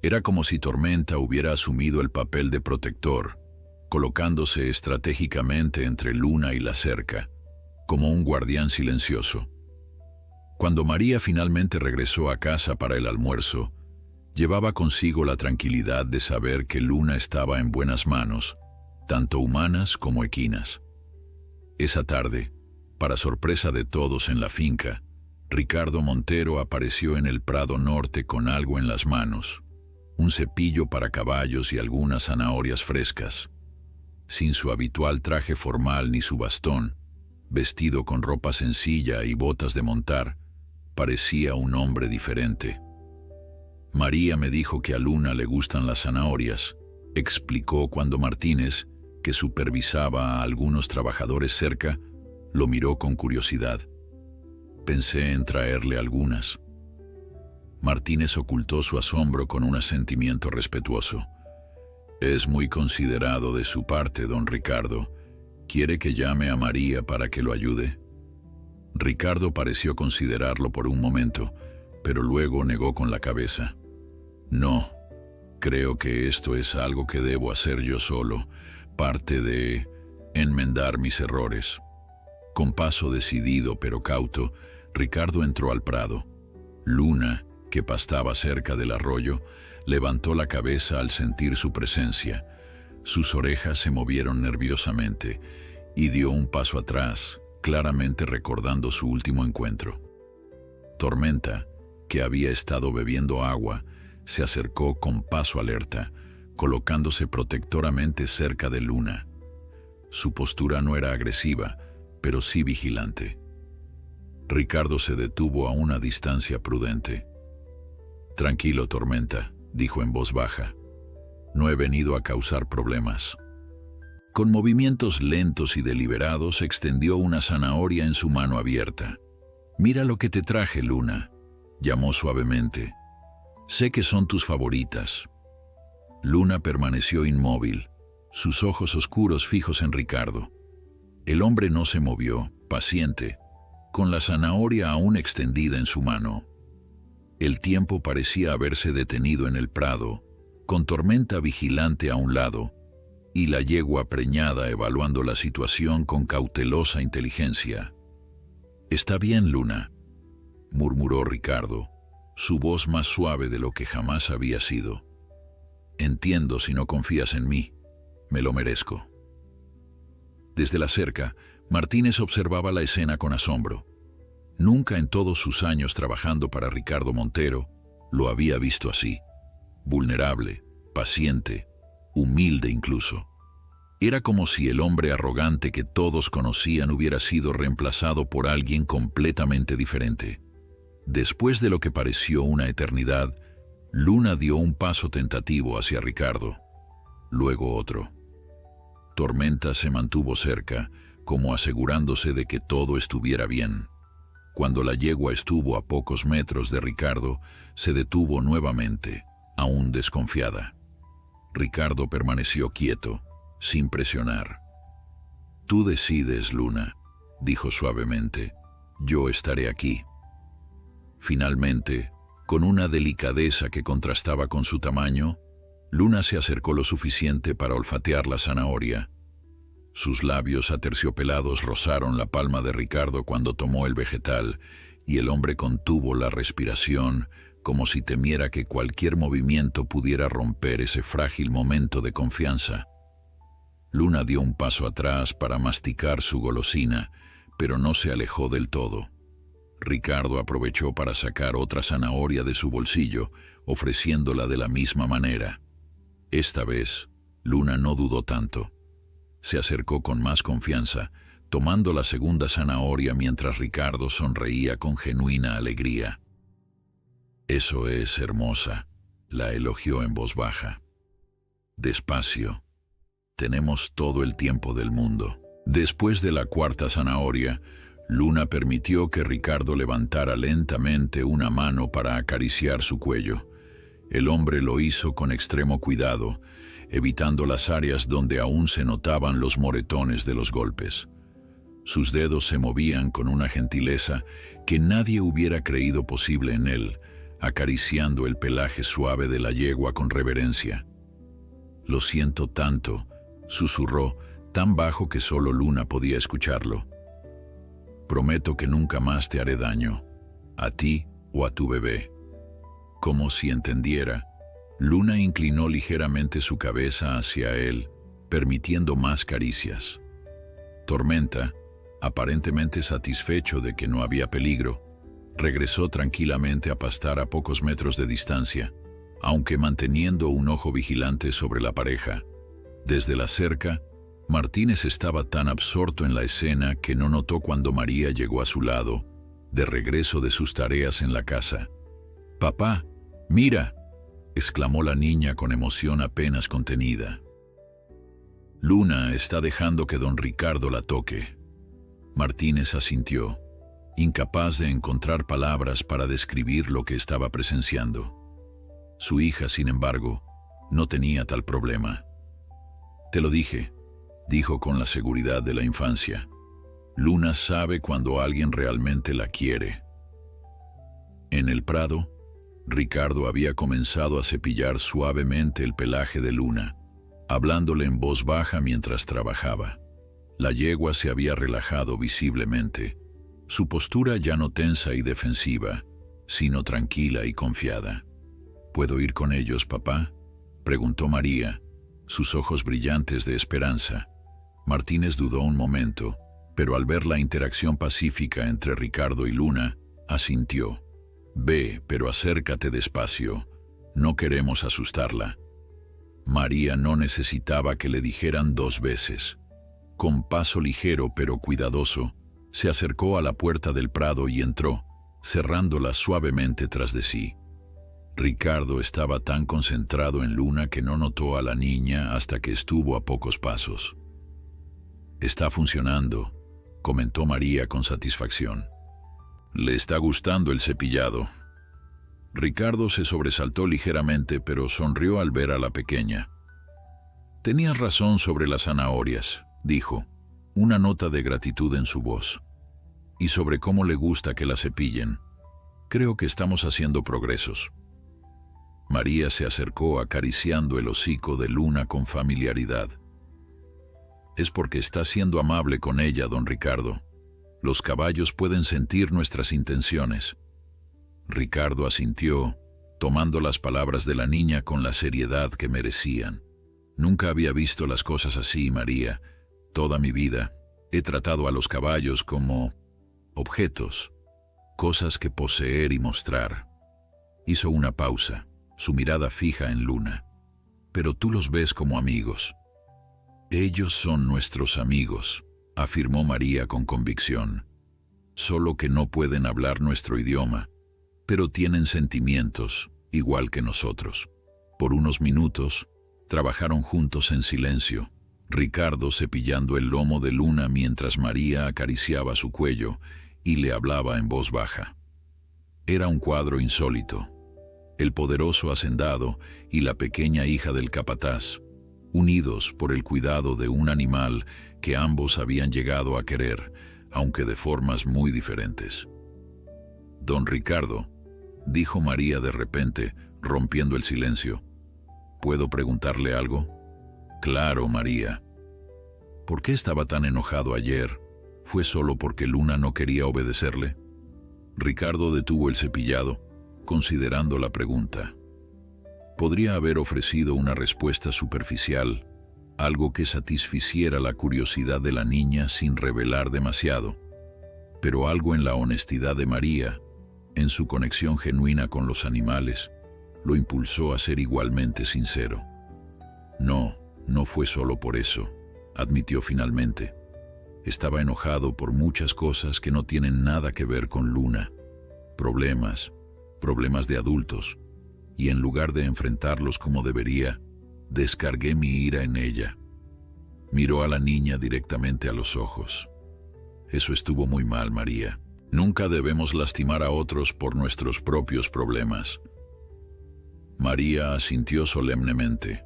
Era como si Tormenta hubiera asumido el papel de protector, colocándose estratégicamente entre Luna y la cerca, como un guardián silencioso. Cuando María finalmente regresó a casa para el almuerzo, llevaba consigo la tranquilidad de saber que Luna estaba en buenas manos, tanto humanas como equinas. Esa tarde, para sorpresa de todos en la finca, Ricardo Montero apareció en el prado norte con algo en las manos, un cepillo para caballos y algunas zanahorias frescas. Sin su habitual traje formal ni su bastón, vestido con ropa sencilla y botas de montar, parecía un hombre diferente. «María me dijo que a Luna le gustan las zanahorias», explicó cuando Martínez, que supervisaba a algunos trabajadores cerca, lo miró con curiosidad. «Pensé en traerle algunas». Martínez ocultó su asombro con un asentimiento respetuoso. «Es muy considerado de su parte, don Ricardo. ¿Quiere que llame a María para que lo ayude?». Ricardo pareció considerarlo por un momento, pero luego negó con la cabeza. «No, creo que esto es algo que debo hacer yo solo, parte de enmendar mis errores». Con paso decidido pero cauto, Ricardo entró al prado. Luna, que pastaba cerca del arroyo, levantó la cabeza al sentir su presencia. Sus orejas se movieron nerviosamente y dio un paso atrás, claramente recordando su último encuentro. Tormenta, que había estado bebiendo agua, se acercó con paso alerta, colocándose protectoramente cerca de Luna. Su postura no era agresiva, pero sí vigilante. Ricardo se detuvo a una distancia prudente. «Tranquilo, Tormenta», dijo en voz baja. «No he venido a causar problemas». Con movimientos lentos y deliberados extendió una zanahoria en su mano abierta. «Mira lo que te traje, Luna», llamó suavemente. «Sé que son tus favoritas». Luna permaneció inmóvil, sus ojos oscuros fijos en Ricardo. El hombre no se movió, paciente, con la zanahoria aún extendida en su mano. El tiempo parecía haberse detenido en el prado, con Tormenta vigilante a un lado, y la yegua preñada evaluando la situación con cautelosa inteligencia. «Está bien, Luna», murmuró Ricardo, su voz más suave de lo que jamás había sido. «Entiendo si no confías en mí. Me lo merezco». Desde la cerca, Martínez observaba la escena con asombro. Nunca en todos sus años trabajando para Ricardo Montero lo había visto así. Vulnerable, paciente, humilde incluso. Era como si el hombre arrogante que todos conocían hubiera sido reemplazado por alguien completamente diferente. Después de lo que pareció una eternidad, Luna dio un paso tentativo hacia Ricardo, luego otro. Tormenta se mantuvo cerca, como asegurándose de que todo estuviera bien. Cuando la yegua estuvo a pocos metros de Ricardo, se detuvo nuevamente, aún desconfiada. Ricardo permaneció quieto, sin presionar. «Tú decides, Luna», dijo suavemente. «Yo estaré aquí». Finalmente, con una delicadeza que contrastaba con su tamaño, Luna se acercó lo suficiente para olfatear la zanahoria. Sus labios aterciopelados rozaron la palma de Ricardo cuando tomó el vegetal, y el hombre contuvo la respiración como si temiera que cualquier movimiento pudiera romper ese frágil momento de confianza. Luna dio un paso atrás para masticar su golosina, pero no se alejó del todo. Ricardo aprovechó para sacar otra zanahoria de su bolsillo, ofreciéndola de la misma manera. Esta vez, Luna no dudó tanto. Se acercó con más confianza, tomando la segunda zanahoria mientras Ricardo sonreía con genuina alegría. «Eso es, hermosa», la elogió en voz baja. «Despacio. Tenemos todo el tiempo del mundo». Después de la cuarta zanahoria, Luna permitió que Ricardo levantara lentamente una mano para acariciar su cuello. El hombre lo hizo con extremo cuidado, evitando las áreas donde aún se notaban los moretones de los golpes. Sus dedos se movían con una gentileza que nadie hubiera creído posible en él, acariciando el pelaje suave de la yegua con reverencia. «Lo siento tanto», susurró, tan bajo que solo Luna podía escucharlo. «Prometo que nunca más te haré daño, a ti o a tu bebé». Como si entendiera, Luna inclinó ligeramente su cabeza hacia él, permitiendo más caricias. Tormenta, aparentemente satisfecho de que no había peligro, regresó tranquilamente a pastar a pocos metros de distancia, aunque manteniendo un ojo vigilante sobre la pareja. Desde la cerca, Martínez estaba tan absorto en la escena que no notó cuando María llegó a su lado, de regreso de sus tareas en la casa. «Papá, mira», exclamó la niña con emoción apenas contenida. «Luna está dejando que don Ricardo la toque». Martínez asintió, incapaz de encontrar palabras para describir lo que estaba presenciando. Su hija, sin embargo, no tenía tal problema. «Te lo dije», dijo con la seguridad de la infancia. «Luna sabe cuando alguien realmente la quiere». En el prado, Ricardo había comenzado a cepillar suavemente el pelaje de Luna, hablándole en voz baja mientras trabajaba. La yegua se había relajado visiblemente, su postura ya no tensa y defensiva, sino tranquila y confiada. «¿Puedo ir con ellos, papá?», preguntó María, sus ojos brillantes de esperanza. Martínez dudó un momento, pero al ver la interacción pacífica entre Ricardo y Luna, asintió. «Ve, pero acércate despacio. No queremos asustarla». María no necesitaba que le dijeran 2 veces. Con paso ligero pero cuidadoso, se acercó a la puerta del prado y entró, cerrándola suavemente tras de sí. Ricardo estaba tan concentrado en Luna que no notó a la niña hasta que estuvo a pocos pasos. «Está funcionando», comentó María con satisfacción. «Le está gustando el cepillado». Ricardo se sobresaltó ligeramente, pero sonrió al ver a la pequeña. «Tenías razón sobre las zanahorias», dijo, una nota de gratitud en su voz. «Y sobre cómo le gusta que la cepillen. Creo que estamos haciendo progresos». María se acercó acariciando el hocico de Luna con familiaridad. «Es porque está siendo amable con ella, don Ricardo. Los caballos pueden sentir nuestras intenciones». Ricardo asintió, tomando las palabras de la niña con la seriedad que merecían. «Nunca había visto las cosas así, María. Toda mi vida he tratado a los caballos como objetos, cosas que poseer y mostrar». Hizo una pausa, su mirada fija en Luna. «Pero tú los ves como amigos». «Ellos son nuestros amigos», afirmó María con convicción. «Solo que no pueden hablar nuestro idioma, pero tienen sentimientos, igual que nosotros». Por unos minutos, trabajaron juntos en silencio, Ricardo cepillando el lomo de Luna mientras María acariciaba su cuello y le hablaba en voz baja. Era un cuadro insólito. El poderoso hacendado y la pequeña hija del capataz, unidos por el cuidado de un animal que ambos habían llegado a querer, aunque de formas muy diferentes. «Don Ricardo», dijo María de repente, rompiendo el silencio, «¿puedo preguntarle algo?» «Claro, María». «¿Por qué estaba tan enojado ayer? ¿Fue solo porque Luna no quería obedecerle?» Ricardo detuvo el cepillado, considerando la pregunta. Podría haber ofrecido una respuesta superficial, algo que satisficiera la curiosidad de la niña sin revelar demasiado, pero algo en la honestidad de María, en su conexión genuina con los animales, lo impulsó a ser igualmente sincero. «No, no fue solo por eso», admitió finalmente. «Estaba enojado por muchas cosas que no tienen nada que ver con Luna. Problemas de adultos, y en lugar de enfrentarlos como debería, descargué mi ira en ella». Miró a la niña directamente a los ojos. «Eso estuvo muy mal, María. Nunca debemos lastimar a otros por nuestros propios problemas». María asintió solemnemente.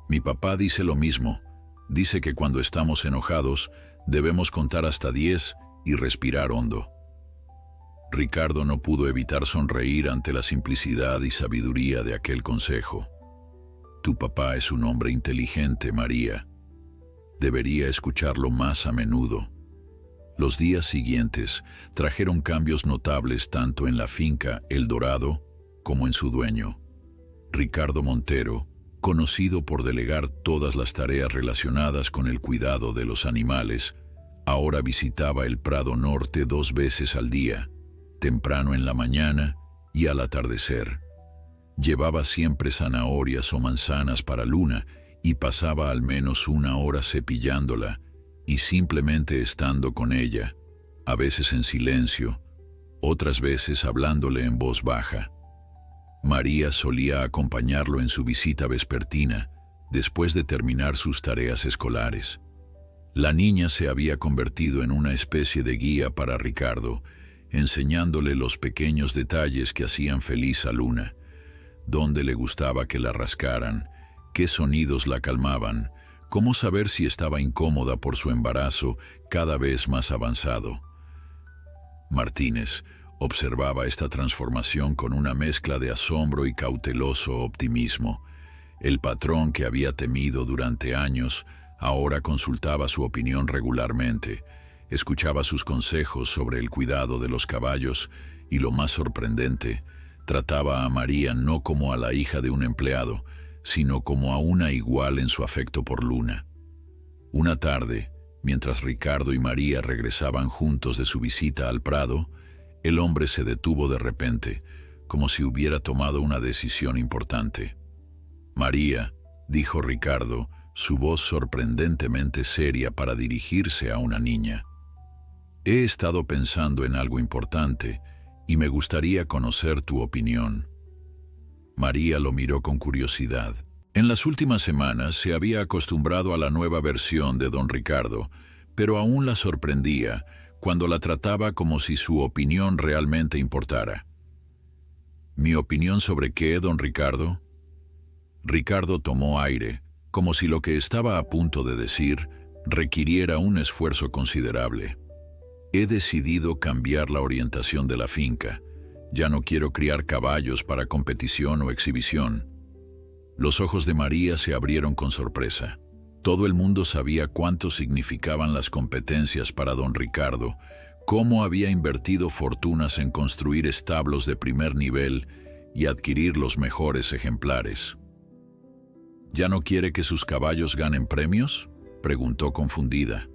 «Mi papá dice lo mismo. Dice que cuando estamos enojados, debemos contar hasta 10 y respirar hondo». Ricardo no pudo evitar sonreír ante la simplicidad y sabiduría de aquel consejo. «Tu papá es un hombre inteligente, María. Debería escucharlo más a menudo». Los días siguientes trajeron cambios notables tanto en la finca El Dorado como en su dueño. Ricardo Montero, conocido por delegar todas las tareas relacionadas con el cuidado de los animales, ahora visitaba el Prado Norte 2 veces al día, temprano en la mañana y al atardecer. Llevaba siempre zanahorias o manzanas para Luna y pasaba al menos 1 hora cepillándola y simplemente estando con ella, a veces en silencio, otras veces hablándole en voz baja. María solía acompañarlo en su visita vespertina, después de terminar sus tareas escolares. La niña se había convertido en una especie de guía para Ricardo, enseñándole los pequeños detalles que hacían feliz a Luna, dónde le gustaba que la rascaran, qué sonidos la calmaban, cómo saber si estaba incómoda por su embarazo cada vez más avanzado. Martínez observaba esta transformación con una mezcla de asombro y cauteloso optimismo. El patrón que había temido durante años ahora consultaba su opinión regularmente, escuchaba sus consejos sobre el cuidado de los caballos y, lo más sorprendente, trataba a María no como a la hija de un empleado, sino como a una igual en su afecto por Luna. Una tarde, mientras Ricardo y María regresaban juntos de su visita al Prado, el hombre se detuvo de repente, como si hubiera tomado una decisión importante. «María», dijo Ricardo, su voz sorprendentemente seria para dirigirse a una niña. He estado pensando en algo importante y me gustaría conocer tu opinión. María lo miró con curiosidad. En las últimas semanas se había acostumbrado a la nueva versión de don Ricardo, pero aún la sorprendía cuando la trataba como si su opinión realmente importara. ¿Mi opinión sobre qué, don Ricardo? Ricardo tomó aire, como si lo que estaba a punto de decir requiriera un esfuerzo considerable. He decidido cambiar la orientación de la finca. Ya no quiero criar caballos para competición o exhibición. Los ojos de María se abrieron con sorpresa. Todo el mundo sabía cuánto significaban las competencias para don Ricardo, cómo había invertido fortunas en construir establos de primer nivel y adquirir los mejores ejemplares. ¿Ya no quiere que sus caballos ganen premios?, preguntó confundida.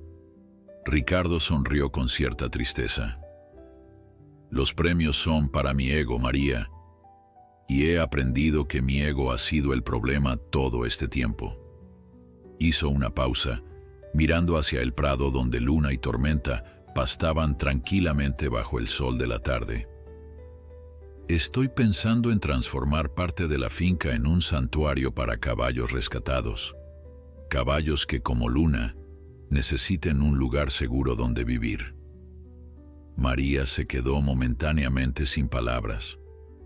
Ricardo sonrió con cierta tristeza. Los premios son para mi ego, María, y he aprendido que mi ego ha sido el problema todo este tiempo. Hizo una pausa, mirando hacia el prado donde Luna y Tormenta pastaban tranquilamente bajo el sol de la tarde. Estoy pensando en transformar parte de la finca en un santuario para caballos rescatados. Caballos que, como Luna, necesiten un lugar seguro donde vivir. María se quedó momentáneamente sin palabras,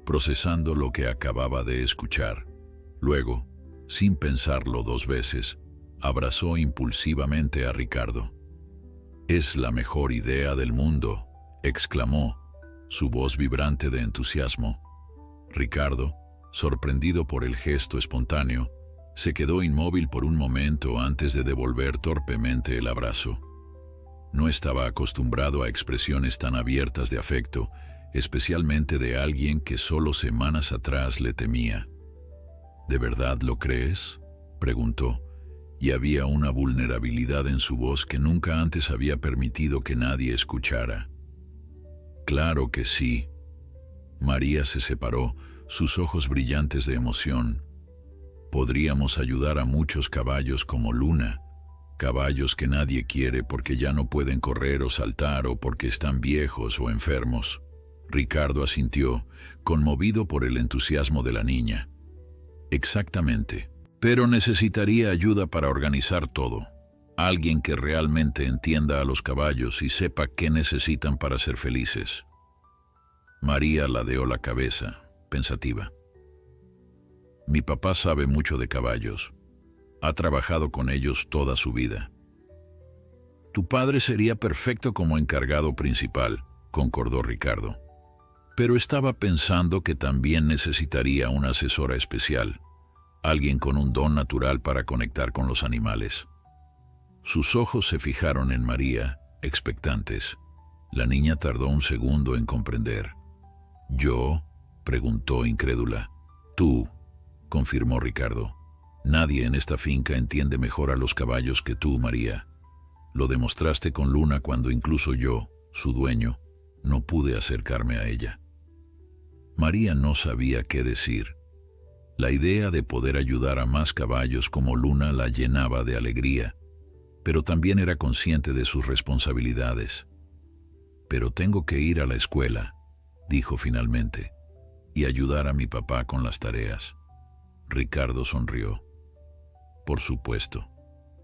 procesando lo que acababa de escuchar. Luego, sin pensarlo dos veces, abrazó impulsivamente a Ricardo. «Es la mejor idea del mundo», exclamó, su voz vibrante de entusiasmo. Ricardo, sorprendido por el gesto espontáneo, se quedó inmóvil por un momento antes de devolver torpemente el abrazo. No estaba acostumbrado a expresiones tan abiertas de afecto, especialmente de alguien que solo semanas atrás le temía. «¿De verdad lo crees?», preguntó, y había una vulnerabilidad en su voz que nunca antes había permitido que nadie escuchara. «Claro que sí». María se separó, sus ojos brillantes de emoción. «Podríamos ayudar a muchos caballos como Luna, caballos que nadie quiere porque ya no pueden correr o saltar o porque están viejos o enfermos». Ricardo asintió, conmovido por el entusiasmo de la niña. «Exactamente. Pero necesitaría ayuda para organizar todo. Alguien que realmente entienda a los caballos y sepa qué necesitan para ser felices». María ladeó la cabeza, pensativa. «Mi papá sabe mucho de caballos. Ha trabajado con ellos toda su vida». «Tu padre sería perfecto como encargado principal», concordó Ricardo. «Pero estaba pensando que también necesitaría una asesora especial, alguien con un don natural para conectar con los animales». Sus ojos se fijaron en María, expectantes. La niña tardó un segundo en comprender. «¿Yo?», preguntó incrédula. «Tú», confirmó Ricardo. «Nadie en esta finca entiende mejor a los caballos que tú, María. Lo demostraste con Luna cuando incluso yo, su dueño, no pude acercarme a ella». María no sabía qué decir. La idea de poder ayudar a más caballos como Luna la llenaba de alegría, pero también era consciente de sus responsabilidades. «Pero tengo que ir a la escuela», dijo finalmente, «y ayudar a mi papá con las tareas». Ricardo sonrió. «Por supuesto.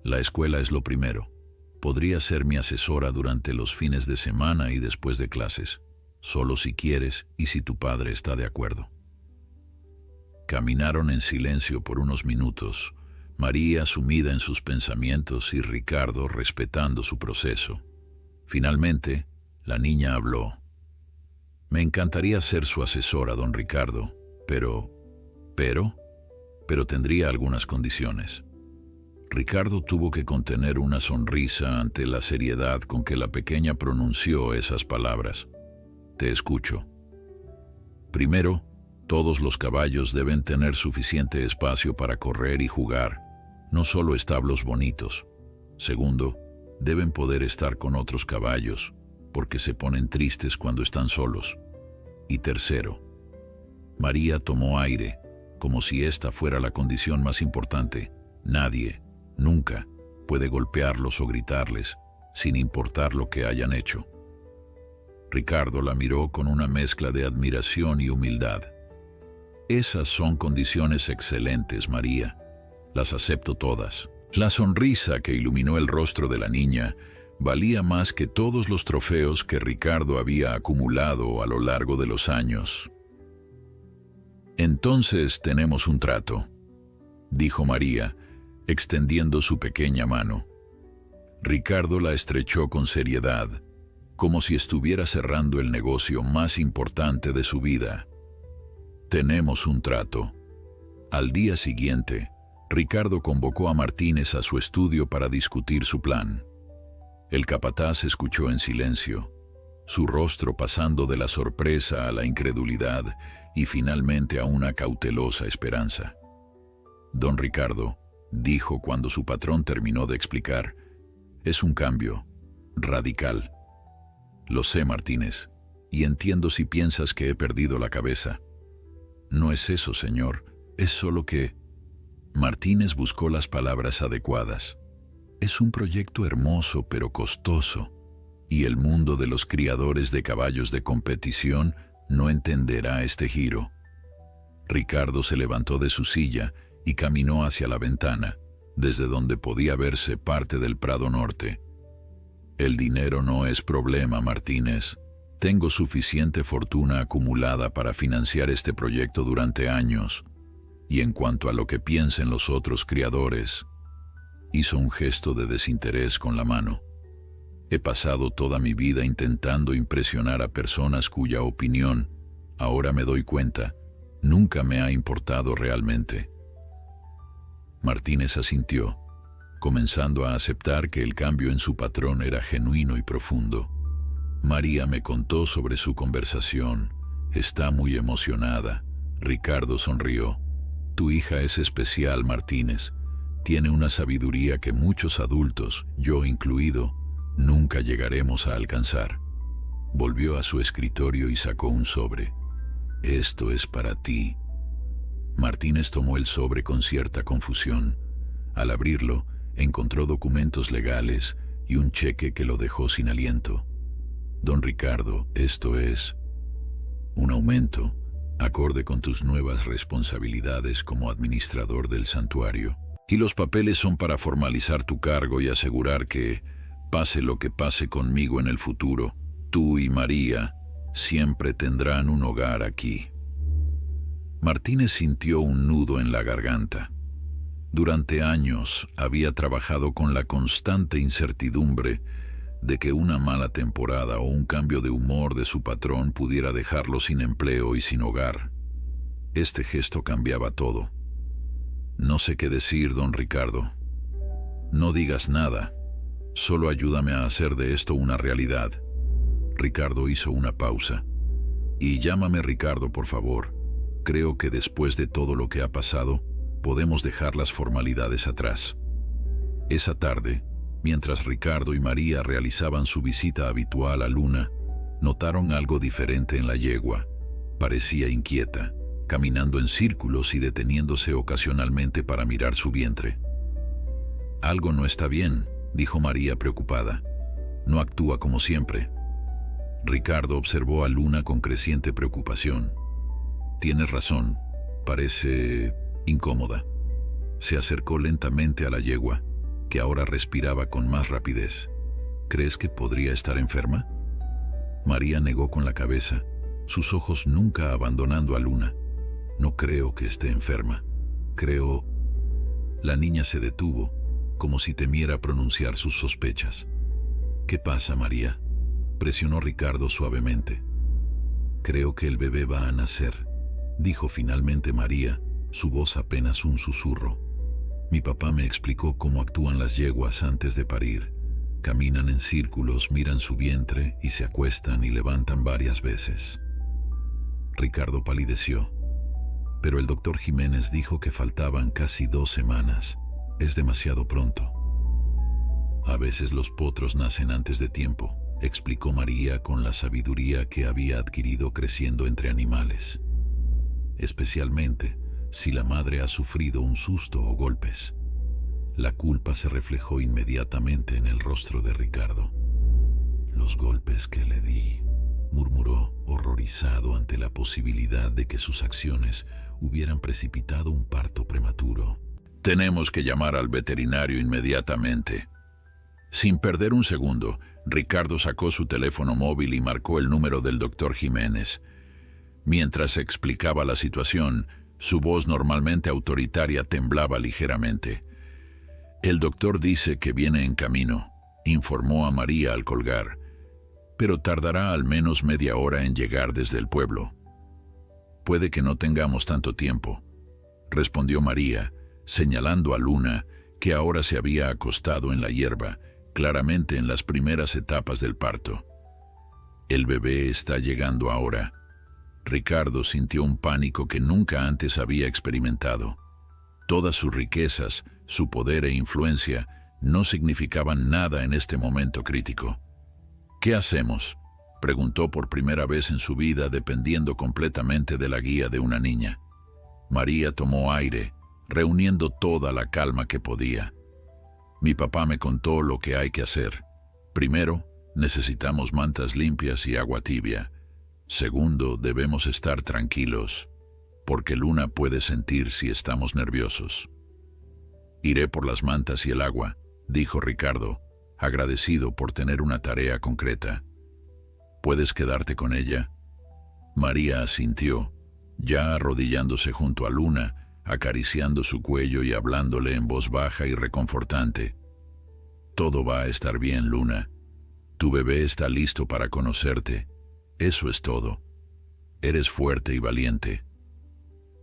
La escuela es lo primero. Podría ser mi asesora durante los fines de semana y después de clases, solo si quieres y si tu padre está de acuerdo». Caminaron en silencio por unos minutos, María sumida en sus pensamientos y Ricardo respetando su proceso. Finalmente, la niña habló. «Me encantaría ser su asesora, don Ricardo, pero tendría algunas condiciones». Ricardo tuvo que contener una sonrisa ante la seriedad con que la pequeña pronunció esas palabras. «Te escucho». «Primero, todos los caballos deben tener suficiente espacio para correr y jugar, no solo establos bonitos. Segundo, deben poder estar con otros caballos, porque se ponen tristes cuando están solos. Y tercero». María tomó aire, como si esta fuera la condición más importante. «Nadie Nunca puede golpearlos o gritarles, sin importar lo que hayan hecho. Ricardo la miró con una mezcla de admiración y humildad. Esas son condiciones excelentes, María. Las acepto todas. La sonrisa que iluminó el rostro de la niña valía más que todos los trofeos que Ricardo había acumulado a lo largo de los años. «Entonces tenemos un trato», dijo María, extendiendo su pequeña mano. Ricardo la estrechó con seriedad, como si estuviera cerrando el negocio más importante de su vida. «Tenemos un trato». Al día siguiente, Ricardo convocó a Martínez a su estudio para discutir su plan. El capataz escuchó en silencio, su rostro pasando de la sorpresa a la incredulidad y finalmente a una cautelosa esperanza. «Don Ricardo», dijo cuando su patrón terminó de explicar, «es un cambio radical». «Lo sé, Martínez, y entiendo si piensas que he perdido la cabeza». «No es eso, señor, es solo que…» Martínez buscó las palabras adecuadas. «Es un proyecto hermoso pero costoso, y el mundo de los criadores de caballos de competición no entenderá este giro». Ricardo se levantó de su silla y caminó hacia la ventana, desde donde podía verse parte del Prado Norte. «El dinero no es problema, Martínez. Tengo suficiente fortuna acumulada para financiar este proyecto durante años. Y en cuanto a lo que piensen los otros criadores…» Hizo un gesto de desinterés con la mano. «He pasado toda mi vida intentando impresionar a personas cuya opinión, ahora me doy cuenta, nunca me ha importado realmente». Martínez asintió, comenzando a aceptar que el cambio en su patrón era genuino y profundo. «María me contó sobre su conversación. Está muy emocionada». Ricardo sonrió. «Tu hija es especial, Martínez. Tiene una sabiduría que muchos adultos, yo incluido, nunca llegaremos a alcanzar». Volvió a su escritorio y sacó un sobre. «Esto es para ti». Martínez tomó el sobre con cierta confusión. Al abrirlo, encontró documentos legales y un cheque que lo dejó sin aliento. «Don Ricardo, esto es un aumento, acorde con tus nuevas responsabilidades como administrador del santuario. Y los papeles son para formalizar tu cargo y asegurar que, pase lo que pase conmigo en el futuro, tú y María siempre tendrán un hogar aquí». Martínez sintió un nudo en la garganta. Durante años había trabajado con la constante incertidumbre de que una mala temporada o un cambio de humor de su patrón pudiera dejarlo sin empleo y sin hogar. Este gesto cambiaba todo. «No sé qué decir, don Ricardo». «No digas nada. Solo ayúdame a hacer de esto una realidad». Ricardo hizo una pausa. «Y llámame Ricardo, por favor. Creo que después de todo lo que ha pasado, podemos dejar las formalidades atrás». Esa tarde, mientras Ricardo y María realizaban su visita habitual a Luna, notaron algo diferente en la yegua. Parecía inquieta, caminando en círculos y deteniéndose ocasionalmente para mirar su vientre. «Algo no está bien», dijo María preocupada. «No actúa como siempre». Ricardo observó a Luna con creciente preocupación. «Tienes razón, parece incómoda». Se acercó lentamente a la yegua, que ahora respiraba con más rapidez. «¿Crees que podría estar enferma?». María negó con la cabeza, sus ojos nunca abandonando a Luna. «No creo que esté enferma. Creo…». La niña se detuvo, como si temiera pronunciar sus sospechas. «¿Qué pasa, María?», presionó Ricardo suavemente. «Creo que el bebé va a nacer», dijo finalmente María, su voz apenas un susurro. «Mi papá me explicó cómo actúan las yeguas antes de parir. Caminan en círculos, miran su vientre y se acuestan y levantan varias veces». Ricardo palideció. Pero el doctor Jiménez dijo que faltaban casi 2 semanas. Es demasiado pronto. «A veces los potros nacen antes de tiempo», explicó María con la sabiduría que había adquirido creciendo entre animales. «Especialmente si la madre ha sufrido un susto o golpes. La culpa se reflejó inmediatamente en el rostro de Ricardo. Los golpes que le di, murmuró, horrorizado ante la posibilidad de que sus acciones hubieran precipitado un parto prematuro. Tenemos que llamar al veterinario inmediatamente. Sin perder un segundo, Ricardo sacó su teléfono móvil y marcó el número del doctor Jiménez. Mientras explicaba la situación, su voz normalmente autoritaria temblaba ligeramente. El doctor dice que viene en camino, informó a María al colgar, pero tardará al menos media hora en llegar desde el pueblo. Puede que no tengamos tanto tiempo, respondió María, señalando a Luna, que ahora se había acostado en la hierba, claramente en las primeras etapas del parto. El bebé está llegando ahora. Ricardo sintió un pánico que nunca antes había experimentado. Todas sus riquezas, su poder e influencia no significaban nada en este momento crítico. ¿Qué hacemos?, preguntó por primera vez en su vida, dependiendo completamente de la guía de una niña. María tomó aire, reuniendo toda la calma que podía. Mi papá me contó lo que hay que hacer. Primero, necesitamos mantas limpias y agua tibia. Segundo, debemos estar tranquilos, porque Luna puede sentir si estamos nerviosos. Iré por las mantas y el agua, dijo Ricardo, agradecido por tener una tarea concreta. ¿Puedes quedarte con ella? María asintió, ya arrodillándose junto a Luna, acariciando su cuello y hablándole en voz baja y reconfortante. Todo va a estar bien, Luna. Tu bebé está listo para conocerte. Eso es todo. Eres fuerte y valiente.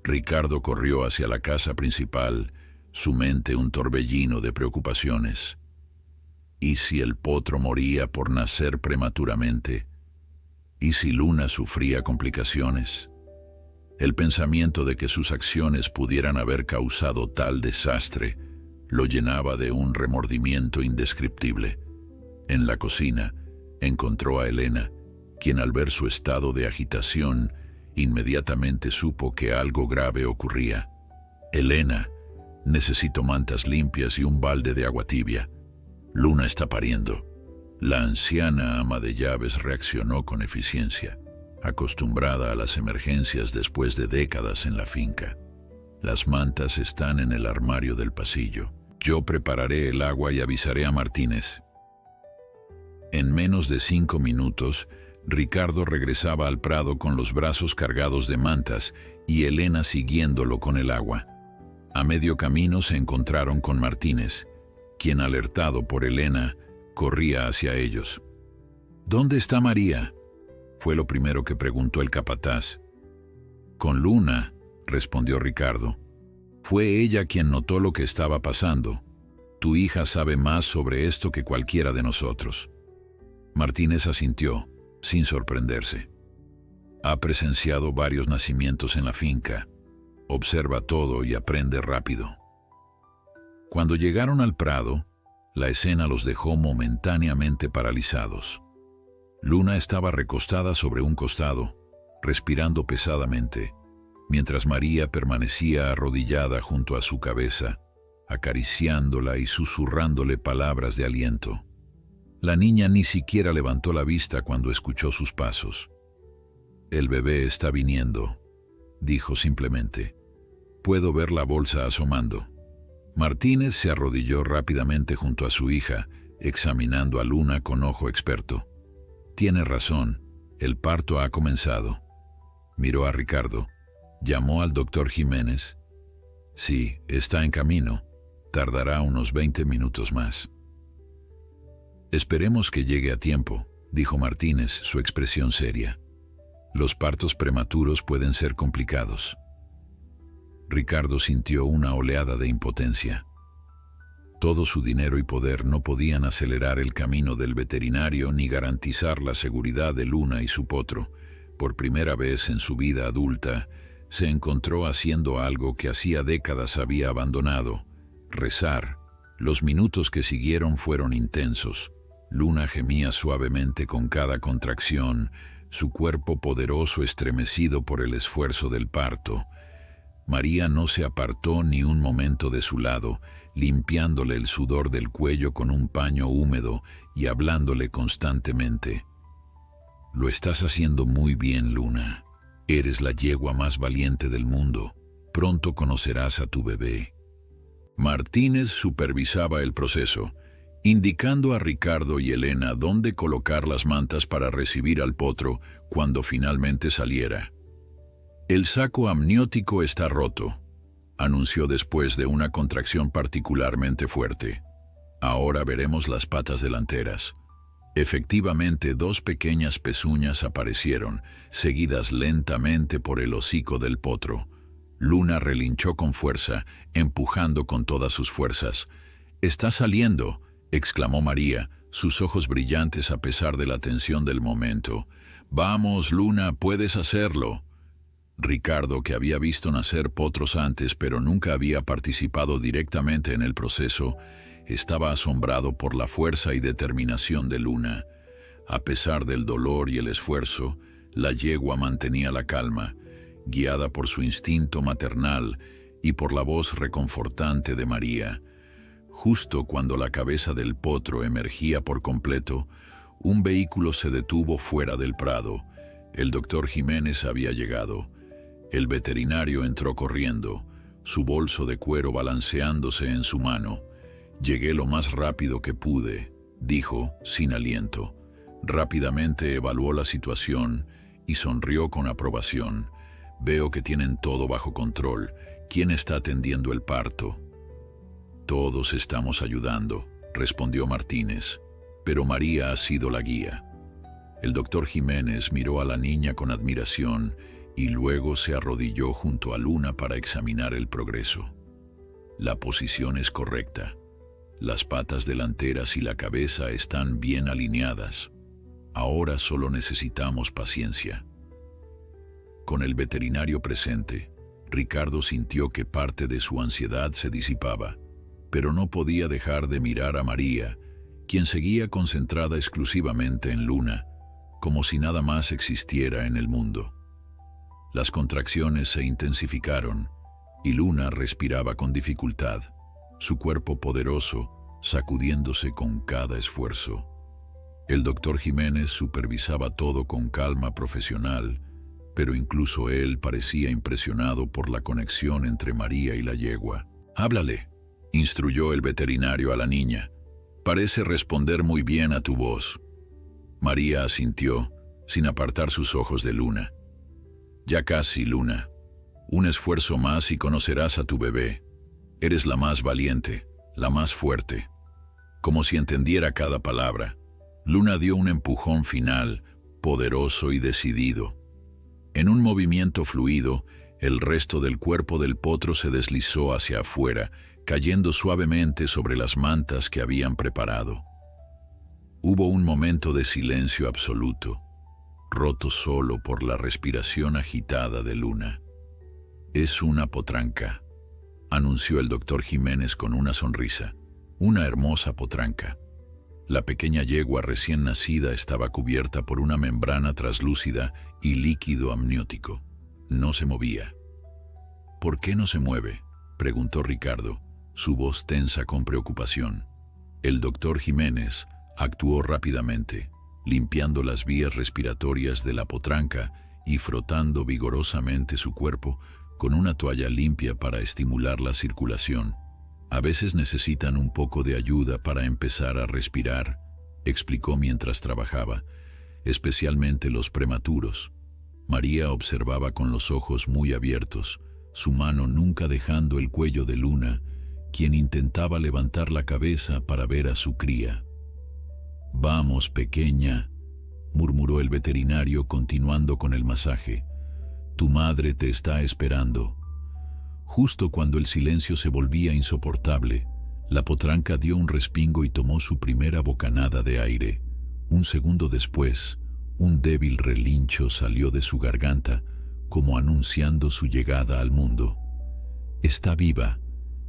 Ricardo corrió hacia la casa principal, su mente un torbellino de preocupaciones. ¿Y si el potro moría por nacer prematuramente? ¿Y si Luna sufría complicaciones? El pensamiento de que sus acciones pudieran haber causado tal desastre lo llenaba de un remordimiento indescriptible. En la cocina encontró a Elena, quien al ver su estado de agitación inmediatamente supo que algo grave ocurría. Elena, necesito mantas limpias y un balde de agua tibia. Luna está pariendo. La anciana ama de llaves reaccionó con eficiencia, acostumbrada a las emergencias después de décadas en la finca. Las mantas están en el armario del pasillo. Yo prepararé el agua y avisaré a Martínez. En menos de 5 minutos, Ricardo regresaba al prado con los brazos cargados de mantas y Elena siguiéndolo con el agua. A medio camino se encontraron con Martínez, quien, alertado por Elena, corría hacia ellos. ¿Dónde está María?, fue lo primero que preguntó el capataz. Con Luna, respondió Ricardo. Fue ella quien notó lo que estaba pasando. Tu hija sabe más sobre esto que cualquiera de nosotros. Martínez asintió, sin sorprenderse. Ha presenciado varios nacimientos en la finca. Observa todo y aprende rápido. Cuando llegaron al prado, la escena los dejó momentáneamente paralizados. Luna estaba recostada sobre un costado, respirando pesadamente, mientras María permanecía arrodillada junto a su cabeza, acariciándola y susurrándole palabras de aliento. La niña ni siquiera levantó la vista cuando escuchó sus pasos. «El bebé está viniendo», dijo simplemente. «Puedo ver la bolsa asomando». Martínez se arrodilló rápidamente junto a su hija, examinando a Luna con ojo experto. «Tiene razón, el parto ha comenzado». Miró a Ricardo. Llamó al doctor Jiménez. «Sí, está en camino. Tardará unos 20 minutos más». «Esperemos que llegue a tiempo», dijo Martínez, su expresión seria. «Los partos prematuros pueden ser complicados». Ricardo sintió una oleada de impotencia. Todo su dinero y poder no podían acelerar el camino del veterinario ni garantizar la seguridad de Luna y su potro. Por primera vez en su vida adulta, se encontró haciendo algo que hacía décadas había abandonado: rezar. Los minutos que siguieron fueron intensos. Luna gemía suavemente con cada contracción, su cuerpo poderoso estremecido por el esfuerzo del parto. María no se apartó ni un momento de su lado, limpiándole el sudor del cuello con un paño húmedo y hablándole constantemente. «Lo estás haciendo muy bien, Luna. Eres la yegua más valiente del mundo. Pronto conocerás a tu bebé». Martínez supervisaba el proceso, indicando a Ricardo y Elena dónde colocar las mantas para recibir al potro cuando finalmente saliera. «El saco amniótico está roto», anunció después de una contracción particularmente fuerte. «Ahora veremos las patas delanteras». Efectivamente, 2 pequeñas pezuñas aparecieron, seguidas lentamente por el hocico del potro. Luna relinchó con fuerza, empujando con todas sus fuerzas. «¡Está saliendo!», exclamó María, sus ojos brillantes a pesar de la tensión del momento. «Vamos, Luna, puedes hacerlo». Ricardo, que había visto nacer potros antes pero nunca había participado directamente en el proceso, estaba asombrado por la fuerza y determinación de Luna. A pesar del dolor y el esfuerzo, la yegua mantenía la calma, guiada por su instinto maternal y por la voz reconfortante de María. Justo cuando la cabeza del potro emergía por completo, un vehículo se detuvo fuera del prado. El doctor Jiménez había llegado. El veterinario entró corriendo, su bolso de cuero balanceándose en su mano. «Llegué lo más rápido que pude», dijo, sin aliento. Rápidamente evaluó la situación y sonrió con aprobación. «Veo que tienen todo bajo control. ¿Quién está atendiendo el parto?» «Todos estamos ayudando», respondió Martínez, «pero María ha sido la guía». El doctor Jiménez miró a la niña con admiración y luego se arrodilló junto a Luna para examinar el progreso. «La posición es correcta. Las patas delanteras y la cabeza están bien alineadas. Ahora solo necesitamos paciencia». Con el veterinario presente, Ricardo sintió que parte de su ansiedad se disipaba, pero no podía dejar de mirar a María, quien seguía concentrada exclusivamente en Luna, como si nada más existiera en el mundo. Las contracciones se intensificaron y Luna respiraba con dificultad, su cuerpo poderoso sacudiéndose con cada esfuerzo. El doctor Jiménez supervisaba todo con calma profesional, pero incluso él parecía impresionado por la conexión entre María y la yegua. «Háblale», instruyó el veterinario a la niña. «Parece responder muy bien a tu voz». María asintió, sin apartar sus ojos de Luna. «Ya casi, Luna. Un esfuerzo más y conocerás a tu bebé. Eres la más valiente, la más fuerte». Como si entendiera cada palabra, Luna dio un empujón final, poderoso y decidido. En un movimiento fluido, el resto del cuerpo del potro se deslizó hacia afuera, cayendo suavemente sobre las mantas que habían preparado. Hubo un momento de silencio absoluto, roto solo por la respiración agitada de Luna. «Es una potranca», anunció el doctor Jiménez con una sonrisa. «Una hermosa potranca». La pequeña yegua recién nacida estaba cubierta por una membrana traslúcida y líquido amniótico. No se movía. «¿Por qué no se mueve?», preguntó Ricardo, su voz tensa con preocupación. El doctor Jiménez actuó rápidamente, limpiando las vías respiratorias de la potranca y frotando vigorosamente su cuerpo con una toalla limpia para estimular la circulación. «A veces necesitan un poco de ayuda para empezar a respirar», explicó mientras trabajaba, «especialmente los prematuros». María observaba con los ojos muy abiertos, su mano nunca dejando el cuello de Luna, quien intentaba levantar la cabeza para ver a su cría. «Vamos, pequeña», murmuró el veterinario continuando con el masaje. «Tu madre te está esperando». Justo cuando el silencio se volvía insoportable, la potranca dio un respingo y tomó su primera bocanada de aire. Un segundo después, un débil relincho salió de su garganta, como anunciando su llegada al mundo. «Está viva»,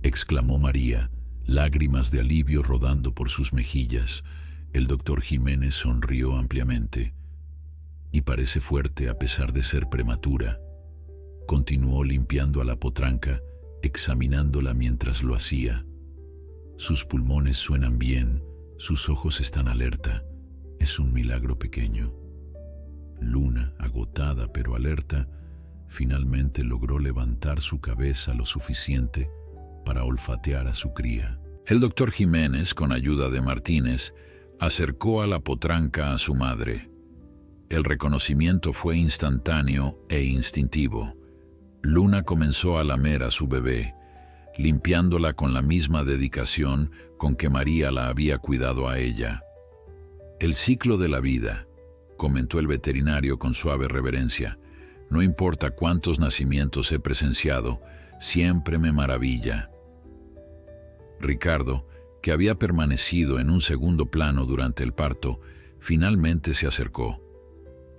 exclamó María, lágrimas de alivio rodando por sus mejillas. El doctor Jiménez sonrió ampliamente. «Y parece fuerte a pesar de ser prematura». Continuó limpiando a la potranca, examinándola mientras lo hacía. Sus pulmones suenan bien, sus ojos están alerta. Es un milagro pequeño. Luna, agotada pero alerta, finalmente logró levantar su cabeza lo suficiente para olfatear a su cría. El doctor Jiménez, con ayuda de Martínez, acercó a la potranca a su madre. El reconocimiento fue instantáneo e instintivo. Luna comenzó a lamer a su bebé, limpiándola con la misma dedicación con que María la había cuidado a ella. El ciclo de la vida, comentó el veterinario con suave reverencia. No importa cuántos nacimientos he presenciado, siempre me maravilla. Ricardo, que había permanecido en un segundo plano durante el parto, finalmente se acercó.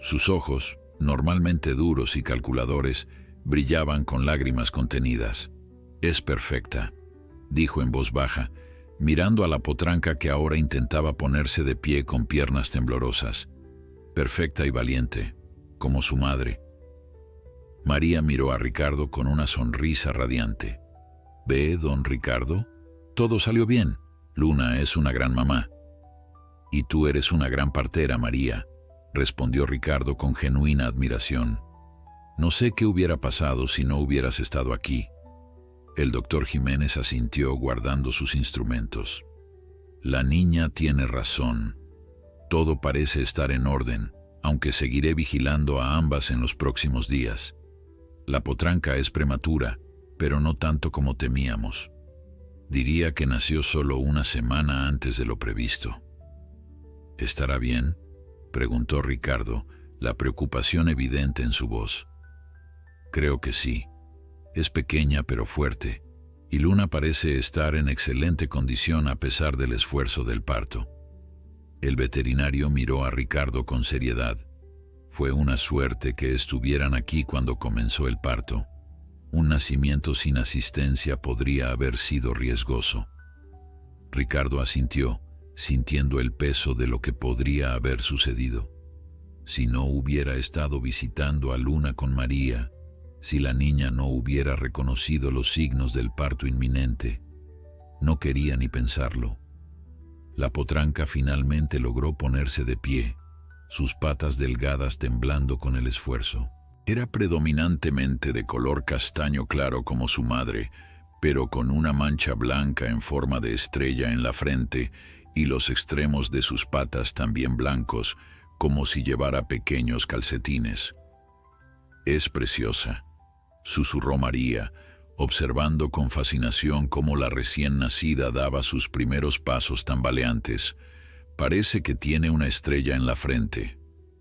Sus ojos, normalmente duros y calculadores, brillaban con lágrimas contenidas. «Es perfecta», dijo en voz baja, mirando a la potranca que ahora intentaba ponerse de pie con piernas temblorosas. «Perfecta y valiente, como su madre». María miró a Ricardo con una sonrisa radiante. «¿Ve, don Ricardo? Todo salió bien. Luna es una gran mamá». «Y tú eres una gran partera, María», respondió Ricardo con genuina admiración. «No sé qué hubiera pasado si no hubieras estado aquí». El doctor Jiménez asintió guardando sus instrumentos. «La niña tiene razón. Todo parece estar en orden, aunque seguiré vigilando a ambas en los próximos días. La potranca es prematura, pero no tanto como temíamos. Diría que nació solo una semana antes de lo previsto». «¿Estará bien?», preguntó Ricardo, la preocupación evidente en su voz. «Creo que sí. Es pequeña pero fuerte, y Luna parece estar en excelente condición a pesar del esfuerzo del parto». El veterinario miró a Ricardo con seriedad. «Fue una suerte que estuvieran aquí cuando comenzó el parto. Un nacimiento sin asistencia podría haber sido riesgoso». Ricardo asintió, sintiendo el peso de lo que podría haber sucedido. Si no hubiera estado visitando a Luna con María, si la niña no hubiera reconocido los signos del parto inminente, no quería ni pensarlo. La potranca finalmente logró ponerse de pie, sus patas delgadas temblando con el esfuerzo. Era predominantemente de color castaño claro como su madre, pero con una mancha blanca en forma de estrella en la frente y los extremos de sus patas también blancos, como si llevara pequeños calcetines. «Es preciosa», susurró María, observando con fascinación cómo la recién nacida daba sus primeros pasos tambaleantes. «Parece que tiene una estrella en la frente».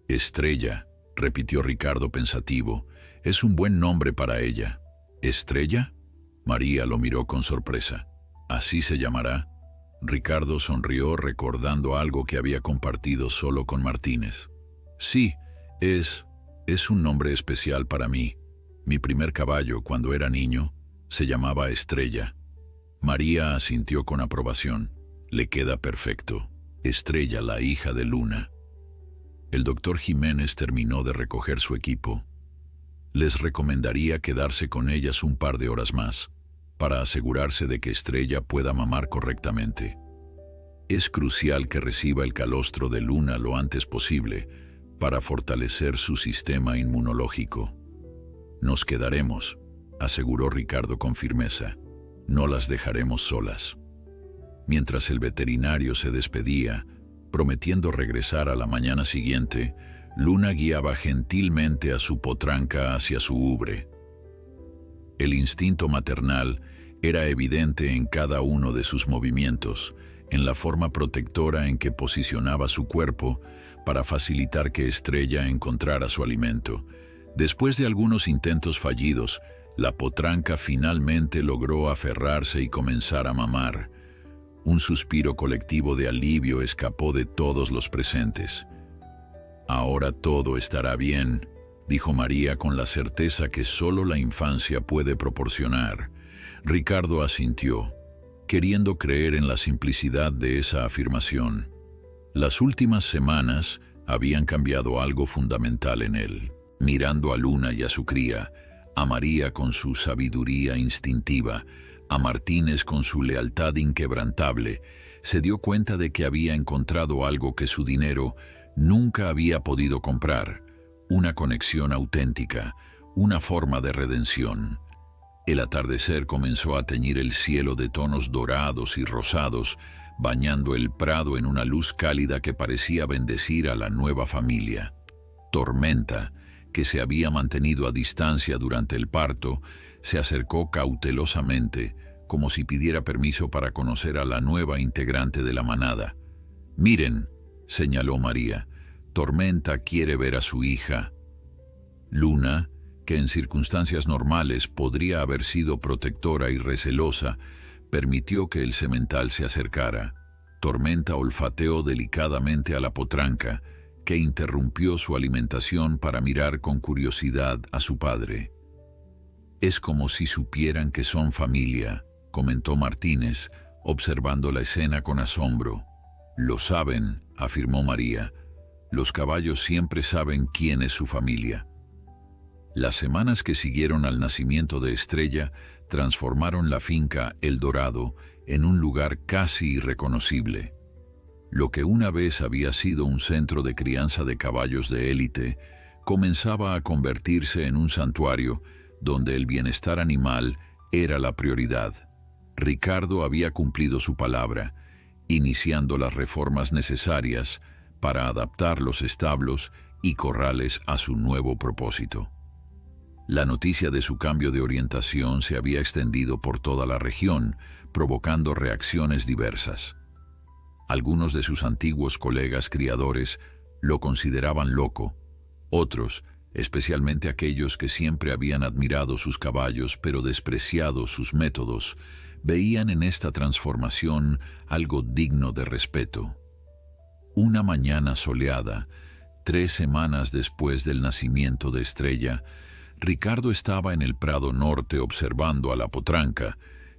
«Estrella», repitió Ricardo pensativo. «Es un buen nombre para ella». «¿Estrella?». María lo miró con sorpresa. «¿Así se llamará?». Ricardo sonrió recordando algo que había compartido solo con Martínez. «Sí, es un nombre especial para mí. Mi primer caballo, cuando era niño, se llamaba Estrella». María asintió con aprobación. «Le queda perfecto. Estrella, la hija de Luna». El doctor Jiménez terminó de recoger su equipo. «Les recomendaría quedarse con ellas un par de horas más, para asegurarse de que Estrella pueda mamar correctamente. Es crucial que reciba el calostro de Luna lo antes posible para fortalecer su sistema inmunológico». «Nos quedaremos», aseguró Ricardo con firmeza. «No las dejaremos solas». Mientras el veterinario se despedía, prometiendo regresar a la mañana siguiente, Luna guiaba gentilmente a su potranca hacia su ubre. El instinto maternal era evidente en cada uno de sus movimientos, en la forma protectora en que posicionaba su cuerpo para facilitar que Estrella encontrara su alimento. Después de algunos intentos fallidos, la potranca finalmente logró aferrarse y comenzar a mamar. Un suspiro colectivo de alivio escapó de todos los presentes. «Ahora todo estará bien», dijo María con la certeza que solo la infancia puede proporcionar. Ricardo asintió, queriendo creer en la simplicidad de esa afirmación. Las últimas semanas habían cambiado algo fundamental en él. Mirando a Luna y a su cría, A María con su sabiduría instintiva, a Martínez con su lealtad inquebrantable, se dio cuenta de que había encontrado algo que su dinero nunca había podido comprar: una conexión auténtica, una forma de redención. El atardecer comenzó a teñir el cielo de tonos dorados y rosados, bañando el prado en una luz cálida que parecía bendecir a la nueva familia. Tormenta, que se había mantenido a distancia durante el parto, se acercó cautelosamente, como si pidiera permiso para conocer a la nueva integrante de la manada. «Miren», señaló María, «Tormenta quiere ver a su hija». Luna, que en circunstancias normales podría haber sido protectora y recelosa, permitió que el semental se acercara. Tormenta olfateó delicadamente a la potranca, que interrumpió su alimentación para mirar con curiosidad a su padre. «Es como si supieran que son familia», comentó Martínez, observando la escena con asombro. «Lo saben», afirmó María. «Los caballos siempre saben quién es su familia». Las semanas que siguieron al nacimiento de Estrella transformaron la finca El Dorado en un lugar casi irreconocible. Lo que una vez había sido un centro de crianza de caballos de élite comenzaba a convertirse en un santuario donde el bienestar animal era la prioridad. Ricardo había cumplido su palabra, iniciando las reformas necesarias para adaptar los establos y corrales a su nuevo propósito. La noticia de su cambio de orientación se había extendido por toda la región, provocando reacciones diversas. Algunos de sus antiguos colegas criadores lo consideraban loco. Otros, especialmente aquellos que siempre habían admirado sus caballos pero despreciado sus métodos, veían en esta transformación algo digno de respeto. Una mañana soleada, 3 semanas después del nacimiento de Estrella, Ricardo estaba en el prado norte observando a la potranca,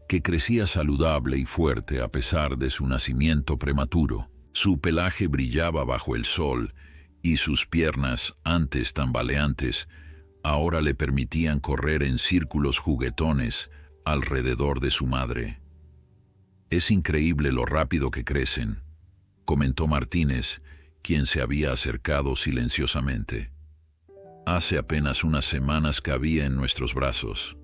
que crecía saludable y fuerte a pesar de su nacimiento prematuro. Su pelaje brillaba bajo el sol y sus piernas, antes tambaleantes, ahora le permitían correr en círculos juguetones alrededor de su madre. «Es increíble lo rápido que crecen», comentó Martínez, quien se había acercado silenciosamente. «Hace apenas unas semanas cabía en nuestros brazos».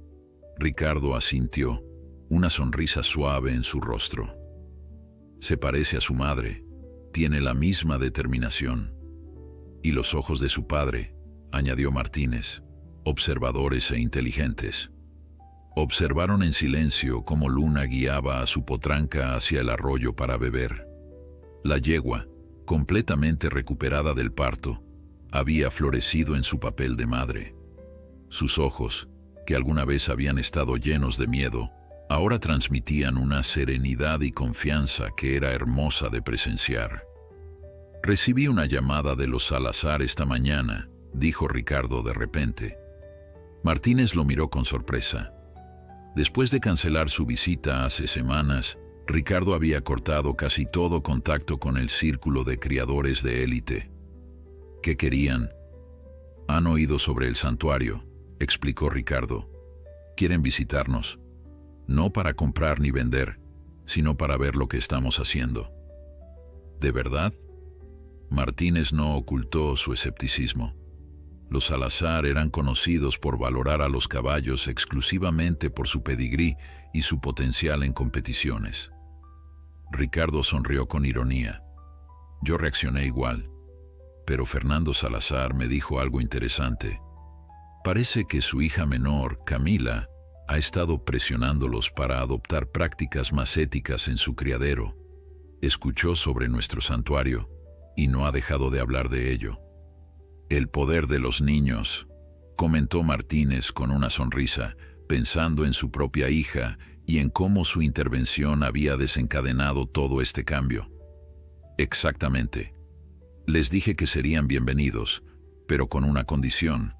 Ricardo asintió, una sonrisa suave en su rostro. «Se parece a su madre, tiene la misma determinación». «Y los ojos de su padre», añadió Martínez, «observadores e inteligentes». Observaron en silencio cómo Luna guiaba a su potranca hacia el arroyo para beber. La yegua, completamente recuperada del parto, había florecido en su papel de madre. Sus ojos, que alguna vez habían estado llenos de miedo, ahora transmitían una serenidad y confianza que era hermosa de presenciar. «Recibí una llamada de los Salazar esta mañana», dijo Ricardo de repente. Martínez lo miró con sorpresa. Después de cancelar su visita hace semanas, Ricardo había cortado casi todo contacto con el círculo de criadores de élite. «¿Qué querían?» «Han oído sobre el santuario», explicó Ricardo. «Quieren visitarnos. No para comprar ni vender, sino para ver lo que estamos haciendo». «¿De verdad?» Martínez no ocultó su escepticismo. Los Salazar eran conocidos por valorar a los caballos exclusivamente por su pedigrí y su potencial en competiciones. Ricardo sonrió con ironía. Yo reaccioné igual, pero Fernando Salazar me dijo algo interesante. Parece que su hija menor, Camila, ha estado presionándolos para adoptar prácticas más éticas en su criadero. Escuchó sobre nuestro santuario y no ha dejado de hablar de ello. «El poder de los niños», comentó Martínez con una sonrisa, pensando en su propia hija y en cómo su intervención había desencadenado todo este cambio. «Exactamente. Les dije que serían bienvenidos, pero con una condición,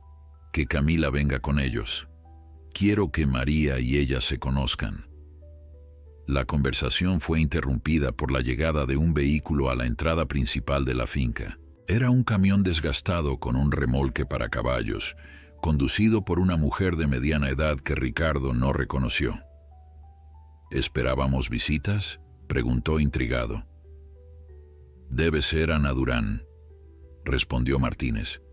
que Camila venga con ellos. Quiero que María y ella se conozcan». La conversación fue interrumpida por la llegada de un vehículo a la entrada principal de la finca. Era un camión desgastado con un remolque para caballos, conducido por una mujer de mediana edad que Ricardo no reconoció. ¿Esperábamos visitas?, preguntó intrigado. «Debe ser Ana Durán», respondió Martínez.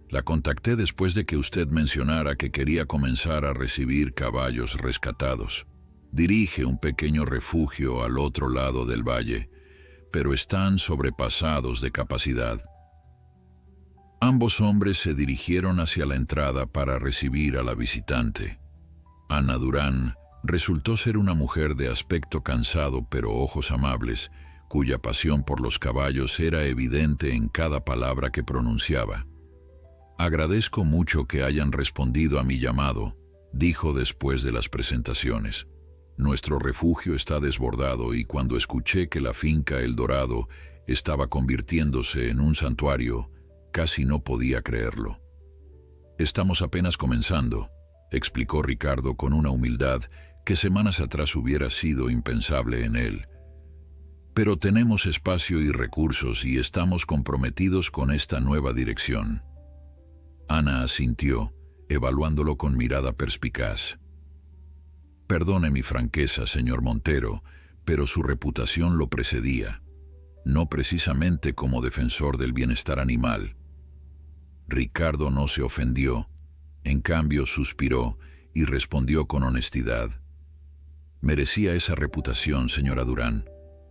«La contacté después de que usted mencionara que quería comenzar a recibir caballos rescatados. Dirige un pequeño refugio al otro lado del valle, pero están sobrepasados de capacidad». Ambos hombres se dirigieron hacia la entrada para recibir a la visitante. Ana Durán resultó ser una mujer de aspecto cansado pero ojos amables, cuya pasión por los caballos era evidente en cada palabra que pronunciaba. «Agradezco mucho que hayan respondido a mi llamado», dijo después de las presentaciones. «Nuestro refugio está desbordado y cuando escuché que la finca El Dorado estaba convirtiéndose en un santuario, casi no podía creerlo». «Estamos apenas comenzando», explicó Ricardo con una humildad que semanas atrás hubiera sido impensable en él. «Pero tenemos espacio y recursos y estamos comprometidos con esta nueva dirección». Ana asintió, evaluándolo con mirada perspicaz. «Perdone mi franqueza, señor Montero, pero su reputación lo precedía, no precisamente como defensor del bienestar animal». Ricardo no se ofendió, en cambio suspiró y respondió con honestidad. «Merecía esa reputación, señora Durán.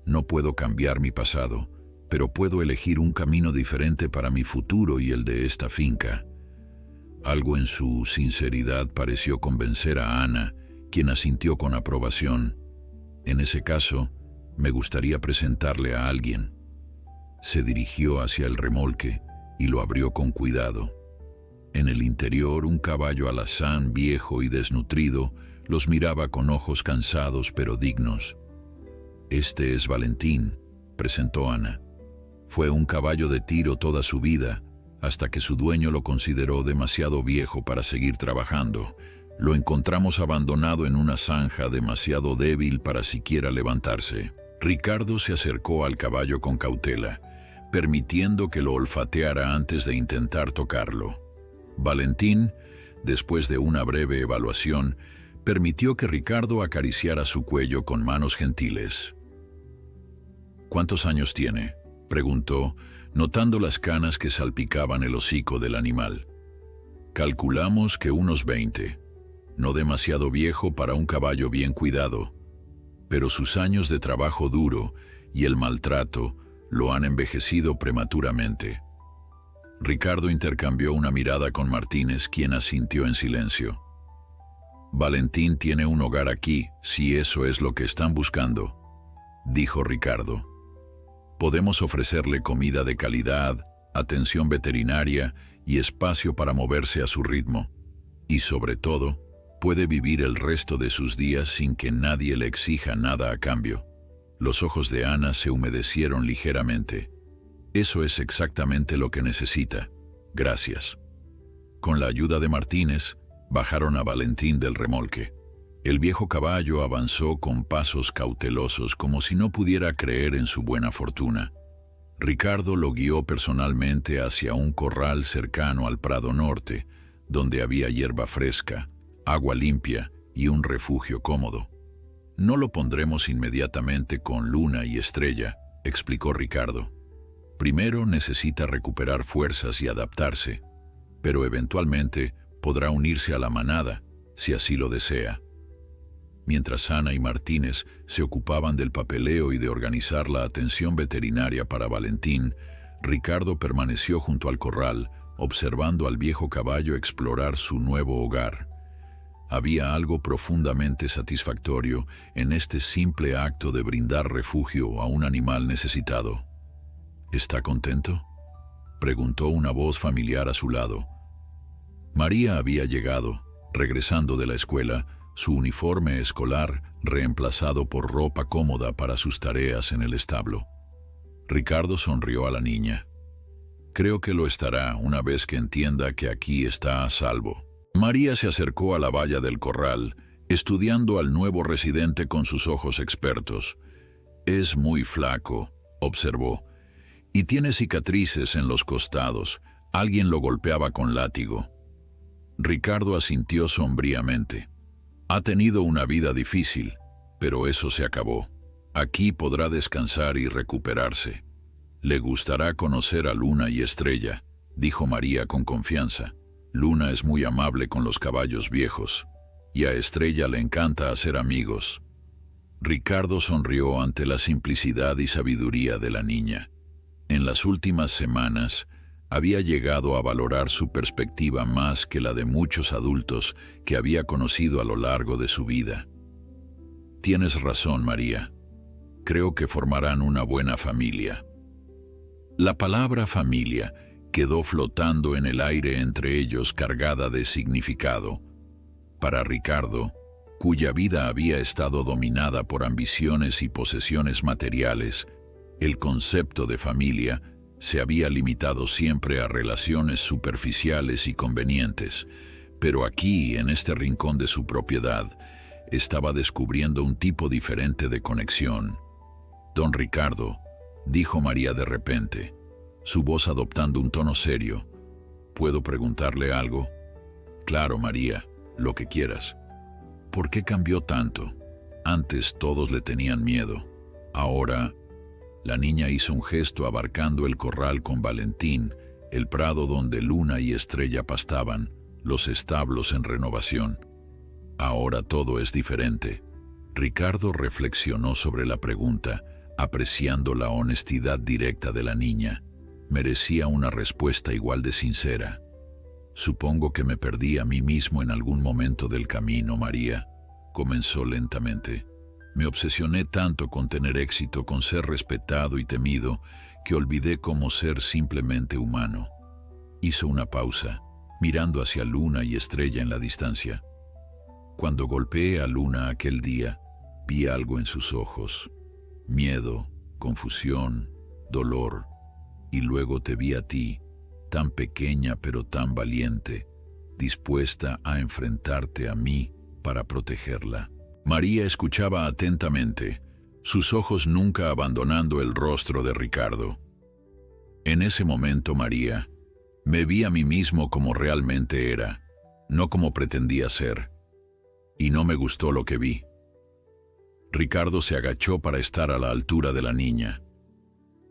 No puedo cambiar mi pasado, pero puedo elegir un camino diferente para mi futuro y el de esta finca». Algo en su sinceridad pareció convencer a Ana, quien asintió con aprobación. «En ese caso, me gustaría presentarle a alguien». Se dirigió hacia el remolque y lo abrió con cuidado. En el interior, un caballo alazán viejo y desnutrido los miraba con ojos cansados pero dignos. «Este es Valentín», presentó Ana. «Fue un caballo de tiro toda su vida, hasta que su dueño lo consideró demasiado viejo para seguir trabajando. Lo encontramos abandonado en una zanja demasiado débil para siquiera levantarse». Ricardo se acercó al caballo con cautela, permitiendo que lo olfateara antes de intentar tocarlo. Valentín, después de una breve evaluación, permitió que Ricardo acariciara su cuello con manos gentiles. «¿Cuántos años tiene?», preguntó, notando las canas que salpicaban el hocico del animal. «Calculamos que unos 20, no demasiado viejo para un caballo bien cuidado, pero sus años de trabajo duro y el maltrato lo han envejecido prematuramente». Ricardo intercambió una mirada con Martínez, quien asintió en silencio. «Valentín tiene un hogar aquí, si eso es lo que están buscando», dijo Ricardo. «Podemos ofrecerle comida de calidad, atención veterinaria y espacio para moverse a su ritmo. Y sobre todo, puede vivir el resto de sus días sin que nadie le exija nada a cambio». Los ojos de Ana se humedecieron ligeramente. «Eso es exactamente lo que necesita. Gracias». Con la ayuda de Martínez, bajaron a Valentín del remolque. El viejo caballo avanzó con pasos cautelosos, como si no pudiera creer en su buena fortuna. Ricardo lo guió personalmente hacia un corral cercano al Prado Norte, donde había hierba fresca, agua limpia y un refugio cómodo. «No lo pondremos inmediatamente con Luna y Estrella», explicó Ricardo. «Primero necesita recuperar fuerzas y adaptarse, pero eventualmente podrá unirse a la manada, si así lo desea». Mientras Ana y Martínez se ocupaban del papeleo y de organizar la atención veterinaria para Valentín, Ricardo permaneció junto al corral, observando al viejo caballo explorar su nuevo hogar. Había algo profundamente satisfactorio en este simple acto de brindar refugio a un animal necesitado. «¿Está contento?», preguntó una voz familiar a su lado. María había llegado, regresando de la escuela, su uniforme escolar reemplazado por ropa cómoda para sus tareas en el establo. Ricardo sonrió a la niña. «Creo que lo estará una vez que entienda que aquí está a salvo». María se acercó a la valla del corral, estudiando al nuevo residente con sus ojos expertos. «Es muy flaco», observó, «y tiene cicatrices en los costados. Alguien lo golpeaba con látigo». Ricardo asintió sombríamente. Ha tenido una vida difícil, pero eso se acabó. Aquí podrá descansar y recuperarse. Le gustará conocer a Luna y Estrella, dijo María con confianza. Luna es muy amable con los caballos viejos, y a Estrella le encanta hacer amigos. Ricardo sonrió ante la simplicidad y sabiduría de la niña. En las últimas semanas, había llegado a valorar su perspectiva más que la de muchos adultos que había conocido a lo largo de su vida. Tienes razón, María. Creo que formarán una buena familia. La palabra familia quedó flotando en el aire entre ellos cargada de significado. Para Ricardo, cuya vida había estado dominada por ambiciones y posesiones materiales, el concepto de familia se había limitado siempre a relaciones superficiales y convenientes, pero aquí, en este rincón de su propiedad, estaba descubriendo un tipo diferente de conexión. Don Ricardo, dijo María de repente, su voz adoptando un tono serio, ¿puedo preguntarle algo? Claro, María, lo que quieras. ¿Por qué cambió tanto? Antes todos le tenían miedo. Ahora, la niña hizo un gesto abarcando el corral con Valentín, el prado donde Luna y Estrella pastaban, los establos en renovación. Ahora todo es diferente. Ricardo reflexionó sobre la pregunta, apreciando la honestidad directa de la niña. Merecía una respuesta igual de sincera. Supongo que me perdí a mí mismo en algún momento del camino, María, comenzó lentamente. Me obsesioné tanto con tener éxito, con ser respetado y temido, que olvidé cómo ser simplemente humano. Hizo una pausa, mirando hacia Luna y Estrella en la distancia. Cuando golpeé a Luna aquel día, vi algo en sus ojos. Miedo, confusión, dolor. Y luego te vi a ti, tan pequeña pero tan valiente, dispuesta a enfrentarte a mí para protegerla. María escuchaba atentamente, sus ojos nunca abandonando el rostro de Ricardo. En ese momento, María, me vi a mí mismo como realmente era, no como pretendía ser, y no me gustó lo que vi. Ricardo se agachó para estar a la altura de la niña.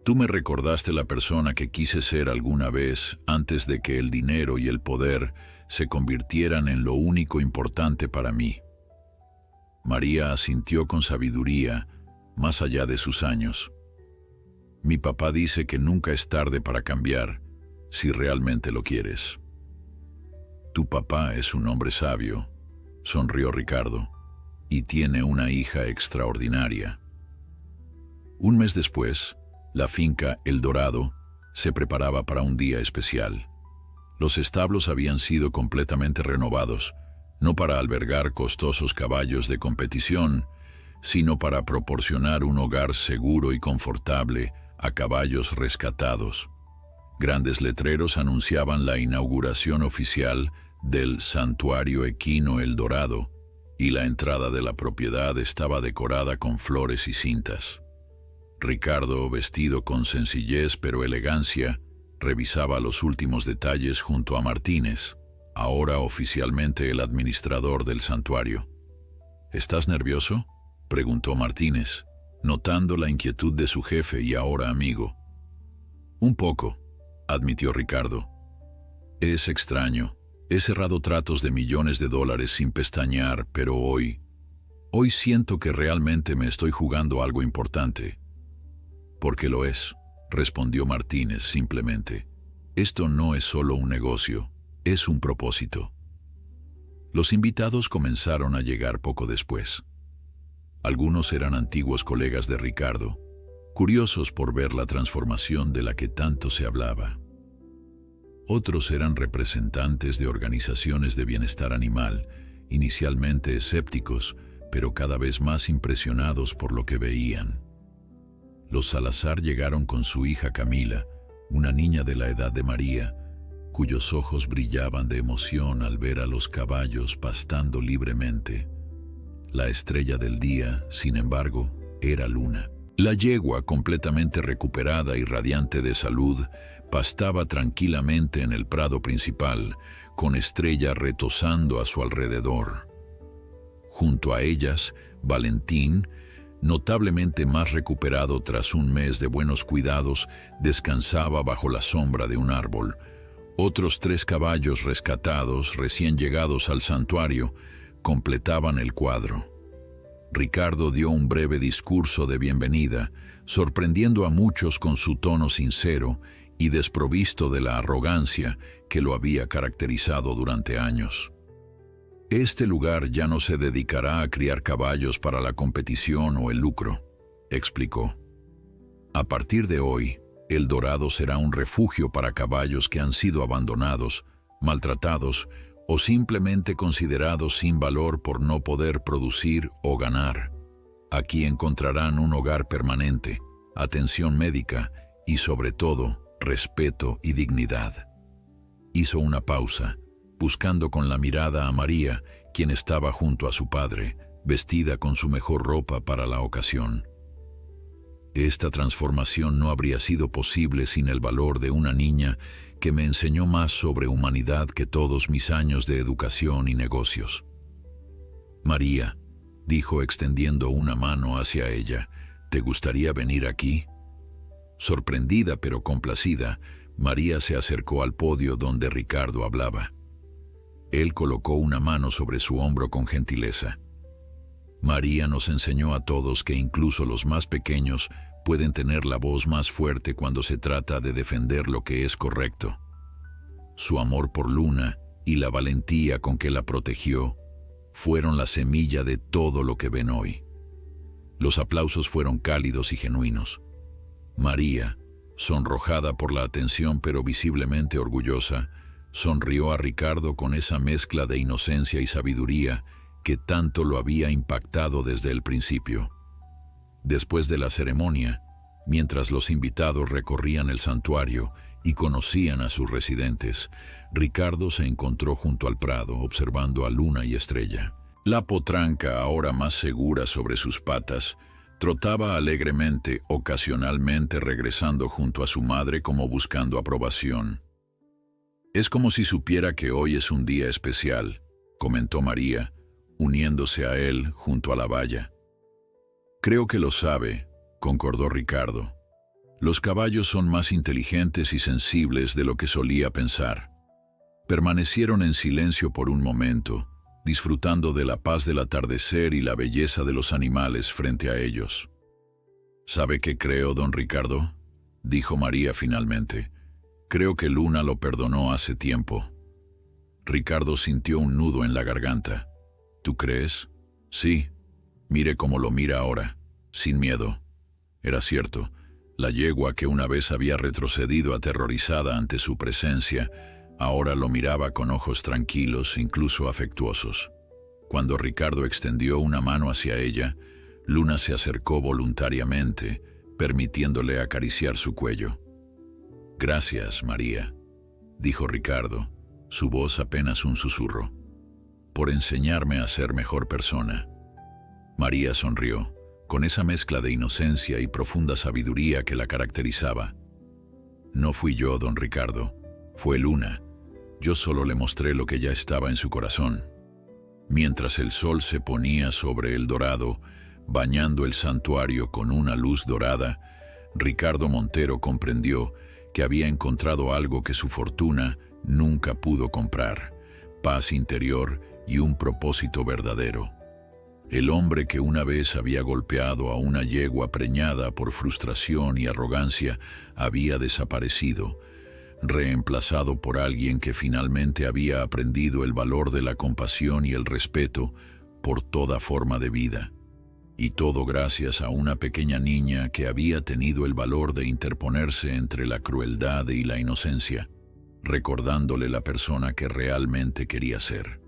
Tú me recordaste la persona que quise ser alguna vez antes de que el dinero y el poder se convirtieran en lo único importante para mí. María asintió con sabiduría, más allá de sus años. Mi papá dice que nunca es tarde para cambiar, si realmente lo quieres. Tu papá es un hombre sabio, sonrió Ricardo, y tiene una hija extraordinaria. Un mes después, la finca El Dorado se preparaba para un día especial. Los establos habían sido completamente renovados, no para albergar costosos caballos de competición, sino para proporcionar un hogar seguro y confortable a caballos rescatados. Grandes letreros anunciaban la inauguración oficial del Santuario Equino El Dorado, y la entrada de la propiedad estaba decorada con flores y cintas. Ricardo, vestido con sencillez pero elegancia, revisaba los últimos detalles junto a Martínez, ahora oficialmente el administrador del santuario. ¿Estás nervioso?, preguntó Martínez, notando la inquietud de su jefe y ahora amigo. Un poco, admitió Ricardo. Es extraño. He cerrado tratos de millones de dólares sin pestañear, pero hoy siento que realmente me estoy jugando algo importante. Porque lo es, respondió Martínez simplemente. Esto no es solo un negocio, es un propósito. Los invitados comenzaron a llegar poco después. Algunos eran antiguos colegas de Ricardo, curiosos por ver la transformación de la que tanto se hablaba. Otros eran representantes de organizaciones de bienestar animal, inicialmente escépticos, pero cada vez más impresionados por lo que veían. Los Salazar llegaron con su hija Camila, una niña de la edad de María, cuyos ojos brillaban de emoción al ver a los caballos pastando libremente. La estrella del día, sin embargo, era Luna. La yegua, completamente recuperada y radiante de salud, pastaba tranquilamente en el prado principal, con Estrella retozando a su alrededor. Junto a ellas, Valentín, notablemente más recuperado tras un mes de buenos cuidados, descansaba bajo la sombra de un árbol. Otros 3 caballos rescatados, recién llegados al santuario, completaban el cuadro. Ricardo dio un breve discurso de bienvenida, sorprendiendo a muchos con su tono sincero y desprovisto de la arrogancia que lo había caracterizado durante años. Este lugar ya no se dedicará a criar caballos para la competición o el lucro, explicó. A partir de hoy, El Dorado será un refugio para caballos que han sido abandonados, maltratados o simplemente considerados sin valor por no poder producir o ganar. Aquí encontrarán un hogar permanente, atención médica y, sobre todo, respeto y dignidad. Hizo una pausa, buscando con la mirada a María, quien estaba junto a su padre, vestida con su mejor ropa para la ocasión. Esta transformación no habría sido posible sin el valor de una niña que me enseñó más sobre humanidad que todos mis años de educación y negocios. María, dijo extendiendo una mano hacia ella, ¿te gustaría venir aquí? Sorprendida pero complacida, María se acercó al podio donde Ricardo hablaba. Él colocó una mano sobre su hombro con gentileza. María nos enseñó a todos que incluso los más pequeños pueden tener la voz más fuerte cuando se trata de defender lo que es correcto. Su amor por Luna y la valentía con que la protegió fueron la semilla de todo lo que ven hoy. Los aplausos fueron cálidos y genuinos. María, sonrojada por la atención pero visiblemente orgullosa, sonrió a Ricardo con esa mezcla de inocencia y sabiduría que tanto lo había impactado desde el principio. Después de la ceremonia, mientras los invitados recorrían el santuario y conocían a sus residentes, Ricardo se encontró junto al prado observando a Luna y Estrella. La potranca, ahora más segura sobre sus patas, trotaba alegremente, ocasionalmente regresando junto a su madre como buscando aprobación. «Es como si supiera que hoy es un día especial», comentó María, uniéndose a él junto a la valla. «Creo que lo sabe», concordó Ricardo. «Los caballos son más inteligentes y sensibles de lo que solía pensar». Permanecieron en silencio por un momento, disfrutando de la paz del atardecer y la belleza de los animales frente a ellos. «¿Sabe qué creo, don Ricardo?», dijo María finalmente. «Creo que Luna lo perdonó hace tiempo». Ricardo sintió un nudo en la garganta. «¿Tú crees?» «Sí. Mire cómo lo mira ahora, sin miedo». Era cierto, la yegua que una vez había retrocedido aterrorizada ante su presencia, ahora lo miraba con ojos tranquilos, incluso afectuosos. Cuando Ricardo extendió una mano hacia ella, Luna se acercó voluntariamente, permitiéndole acariciar su cuello. «Gracias, María», dijo Ricardo, su voz apenas un susurro, «por enseñarme a ser mejor persona». María sonrió, con esa mezcla de inocencia y profunda sabiduría que la caracterizaba. «No fui yo, don Ricardo, fue Luna. Yo solo le mostré lo que ya estaba en su corazón». Mientras el sol se ponía sobre El Dorado, bañando el santuario con una luz dorada, Ricardo Montero comprendió que había encontrado algo que su fortuna nunca pudo comprar: paz interior y un propósito verdadero. El hombre que una vez había golpeado a una yegua preñada por frustración y arrogancia había desaparecido, reemplazado por alguien que finalmente había aprendido el valor de la compasión y el respeto por toda forma de vida. Y todo gracias a una pequeña niña que había tenido el valor de interponerse entre la crueldad y la inocencia, recordándole la persona que realmente quería ser.